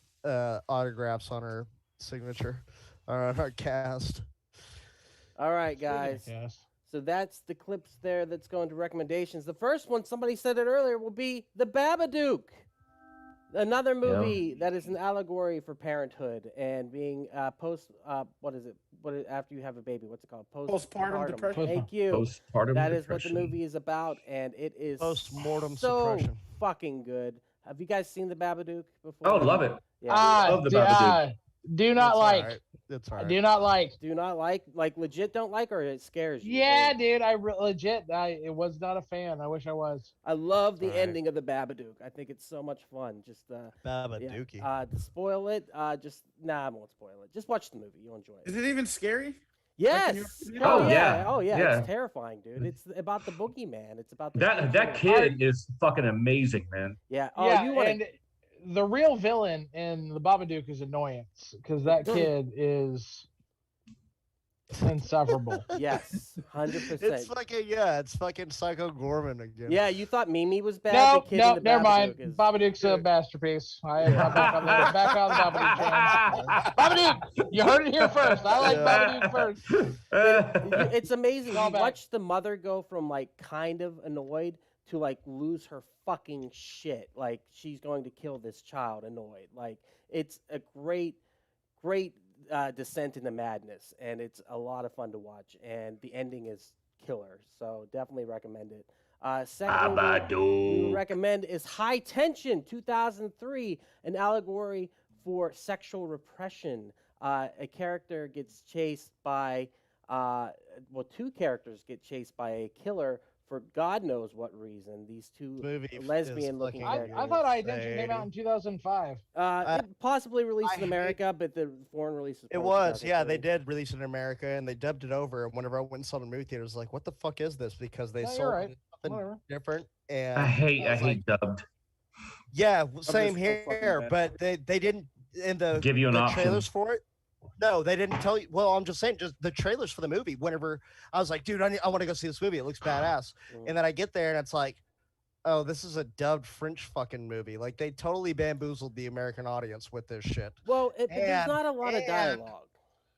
autographs on her signature, or on her cast. All right, guys. Yes. So that's the clips there that's going to recommendations. The first one, somebody said it earlier, will be The Babadook. Another movie that is an allegory for parenthood and being what is it? After you have a baby, what's it called? Postpartum depression. Thank you. Postpartum That is depression. what the movie is about, and it is Postmortem so suppression. fucking good. Have you guys seen The Babadook before? Oh, love it. Yeah. Love the Babadook. Do not It's like. alright. It's alright. Do not like. Do not like legit don't like, or it scares you? Yeah, Or- dude. Legit. I was not a fan. I wish I was. I love the Alright. ending of The Babadook. I think it's so much fun. Just Babadookie. to spoil it, I won't spoil it. Just watch the movie. You'll enjoy it. Is it even scary? Yes. you- Oh, Oh, yeah. yeah. Oh yeah. Yeah. It's terrifying, dude. It's about the boogeyman. It's about the That kid is fucking amazing, man. Yeah. Oh, yeah, you want and the real villain in the Babadook is Annoyance because that Dude. kid is Insufferable. Yes, 100%. It's fucking Psycho Gorman again. Yeah, you thought Mimi was bad. No, the kid in the never mind. Babadook is- Babadook's a masterpiece. I'm back on the Babadook train. Babadook, you heard it here first. I like Babadook first. It's amazing. Call You back. watch the mother go from like kind of annoyed to like lose her fucking shit. Like she's going to kill this child annoyed. Like it's a great descent into madness, and it's a lot of fun to watch. And the ending is killer, so definitely recommend it. Second we would recommend is High Tension 2003, an allegory for sexual repression. A character gets chased by, two characters get chased by a killer for God knows what reason. These two Movie lesbian-looking is characters. I thought High Tension came out in 2005. It possibly released I in hate- America, but the foreign release was It probably was, yeah. They 2003. did release it in America, and they dubbed it over. And whenever I went and saw the movie theater, I was like, "What the fuck is this?" Because they No, you're sold right. something Whatever. different. And I hate was like, dubbed. Yeah, just same so here. fucking bad. But they didn't in the Give you an the option. trailers for it. No, they didn't tell you. Well, I'm just saying, just the trailers for the movie. Whenever I was like, "Dude, I want to go see this movie. It looks badass." And then I get there, and it's like, "Oh, this is a dubbed French fucking movie." Like they totally bamboozled the American audience with this shit. Well, but there's And- not a lot of and- dialogue.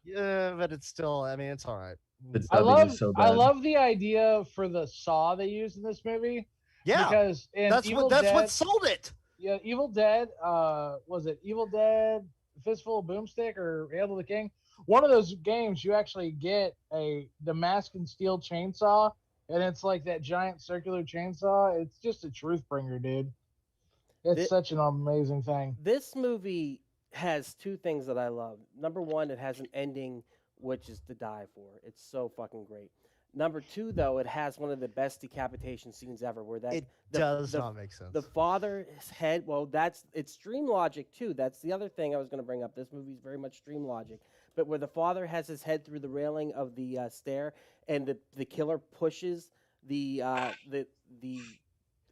Yeah, but it's still. I mean, it's all right. The I dubbing love is so I bad. love the idea for the saw they used in this movie. Yeah, Because in that's Evil what Dead, what sold it. Yeah, Evil Dead, was it Evil Dead, Fistful of Boomstick, or Hail to the King? One of those games, you actually get the Damascus steel chainsaw, and it's like that giant circular chainsaw. It's just a truth bringer, dude. It's such an amazing thing. This movie has two things that I love. Number one, it has an ending which is to die for. It's so fucking great. Number two, though, it has one of the best decapitation scenes ever, where that It the- does the- not make sense. the father's head. Well, it's stream logic too. That's the other thing I was going to bring up. This movie's very much stream logic, but where the father has his head through the railing of the stair, and the killer pushes the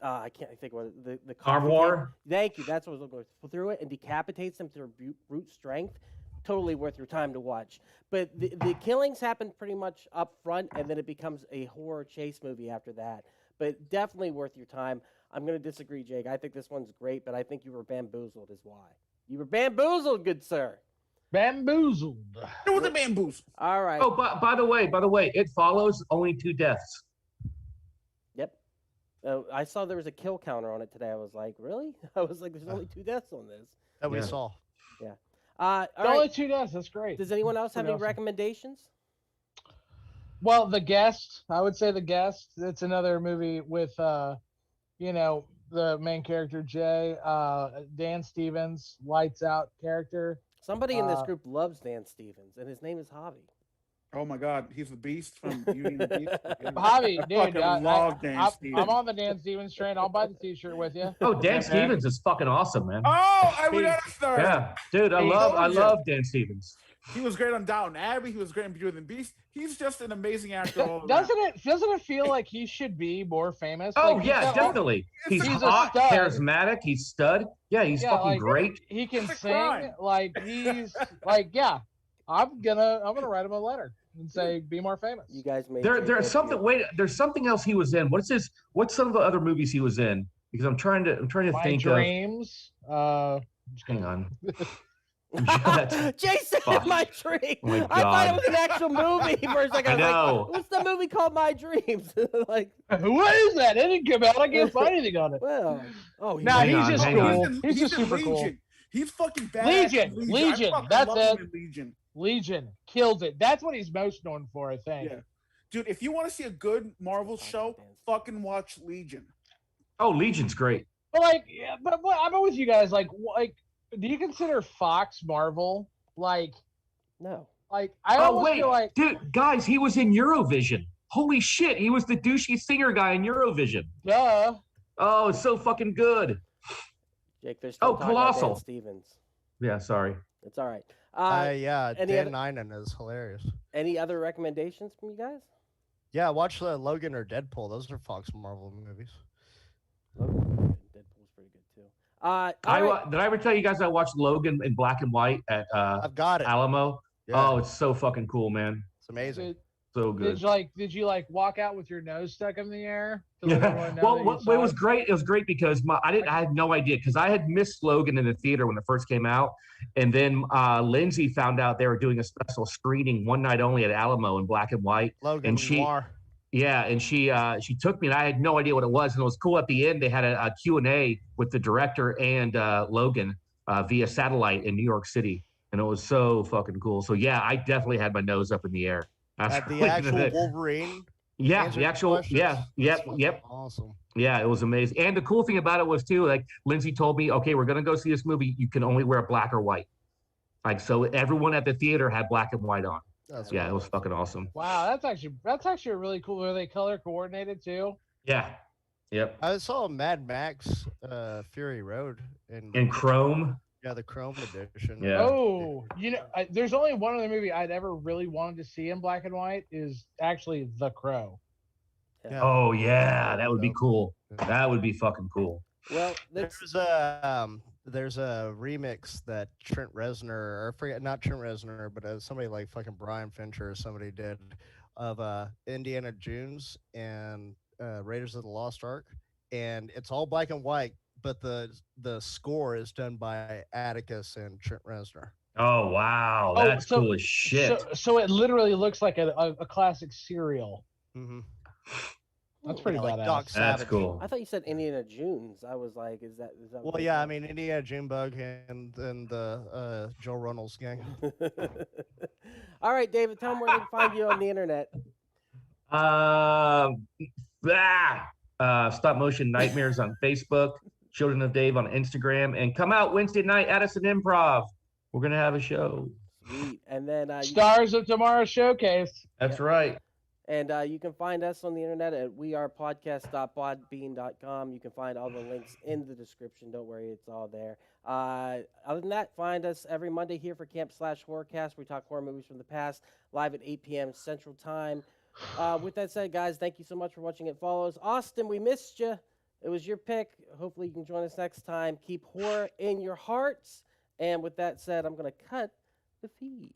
I can't think what the coffin Armoire? can. Thank you. That's what I was looking for. Through it and decapitates him through brute strength. Totally worth your time to watch. But the killings happen pretty much up front, and then it becomes a horror chase movie after that. But definitely worth your time. I'm going to disagree, Jake. I think this one's great, but I think you were bamboozled is why. You were bamboozled, good sir. Bamboozled. It was a bamboozle. All right. Oh, by the way, It Follows only 2 deaths. Yep. I saw there was a kill counter on it today. I was like, really? I was like, there's only 2 deaths on this. That we Yeah. saw. Yeah. All Only right. 2 deaths. That's great. Does anyone else have Pretty any awesome. recommendations? Well, The Guest. I would say The Guest. It's another movie with, the main character Jay, Dan Stevens, lights out character. Somebody in this group loves Dan Stevens, and his name is Javi. Oh my God, he's the Beast from Beauty and the Beast. Javi, dude, fucking love Dan Stevens. I'm on the Dan Stevens train. I'll buy the T-shirt with you. Oh, Dan Yeah, Stevens is fucking awesome, man. Oh, I would start. Yeah, dude, I Hey, love Soldier. Dan Stevens. He was great on Downton Abbey. He was great in Beauty and the Beast. He's just an amazing actor. all around. Doesn't it feel like he should be more famous? Oh Like, he's yeah, got- definitely. He's he's a hot, stud. charismatic. He's stud. Yeah, he's Yeah, fucking like, great. He can It's a sing. crime. Like he's like, yeah. I'm gonna write him a letter and say, be more famous. You guys made There's something. Wait, there's something else he was in. What's some of the other movies he was in? Because I'm trying to My think dreams. Hang on. That's- Jay said Fuck. My Dream. Oh my I thought it God. was an actual movie for a second. I I was know. like, what's the movie called My Dreams? Like, What is that? It didn't come out. I can't find anything on it. well, oh, Nah, Hang he's on, just hang on. cool. He's just in super cool. Legion. He's fucking badass. Legion, in Legion, I fucking that's love him it. in Legion. Legion kills it. That's what he's most known for, I think. Yeah. Dude, if you want to see a good Marvel show, fucking watch Legion. Oh, Legion's great. But like, yeah, but I'm with you guys. Like, do you consider Fox Marvel? Like, no. I Oh almost wait, feel like, dude, guys, he was in Eurovision. Holy shit, he was the douchey singer guy in Eurovision. duh. Oh, it's so fucking good. Jake, there's still Oh, talking about Dan Colossal. Stevens. Yeah, sorry. It's all right. Yeah, any Dan other- Ninen is hilarious. Any other recommendations from you guys? Yeah, watch Logan or Deadpool. Those are Fox Marvel movies. Logan, Deadpool's pretty good too. All right. Did I ever tell you guys I watched Logan in black and white at I've got it. Alamo? Yeah, Oh, it's so fucking cool, man. it's It's amazing. So good. Did you walk out with your nose stuck in the air to let everyone know that you Well, saw it was great. It was great because I had no idea because I had missed Logan in the theater when it first came out, and then Lindsay found out they were doing a special screening one night only at Alamo in black and white. Logan and she, Noir. yeah, and she took me, and I had no idea what it was, and it was cool. At the end, they had a Q&A with the director and Logan via satellite in New York City, and it was so fucking cool. So yeah, I definitely had my nose up in the air. At the actual Wolverine. Yeah, the actual, yep. Awesome. Yeah, it was amazing. And the cool thing about it was too, like Lindsay told me, okay, we're gonna go see this movie. You can only wear black or white. Like, so everyone at the theater had black and white on. That's it was fucking awesome. Wow, that's actually really cool. Were they color coordinated too? Yeah. Yep. I saw Mad Max Fury Road in Chrome. Yeah, the Chrome edition. Yeah. Oh, there's only one other movie I'd ever really wanted to see in black and white is actually The Crow. Yeah. Oh yeah, that would be cool. That would be fucking cool. Well, there's a remix that Trent Reznor, or I forget, not Trent Reznor, but somebody like fucking Brian Fincher or somebody did of Indiana Jones and Raiders of the Lost Ark, and it's all black and white, but the score is done by Atticus and Trent Reznor. Oh wow, that's cool as shit. So it literally looks like a classic serial. Mm-hmm. That's pretty badass. Doc That's Savage. cool. I thought you said Indiana Jones. I was like, is that? Well, yeah, I mean Indiana Junebug and the Joe Runnels gang. All right, David, tell them where they can find you on the internet. Stop Motion Nightmares on Facebook, Children of Dave on Instagram, and come out Wednesday night, Addison Improv. We're gonna have a show. Sweet. And then Stars of Tomorrow Showcase. That's right. And you can find us on the internet at wearepodcast.podbean.com. You can find all the links in the description. Don't worry, it's all there. Other than that, find us every Monday here for Camp/Horrorcast. We talk horror movies from the past, live at 8 p.m. Central Time. With that said, guys, thank you so much for watching It Follows. Austin, we missed you. It was your pick. Hopefully you can join us next time. Keep horror in your hearts. And with that said, I'm going to cut the feed.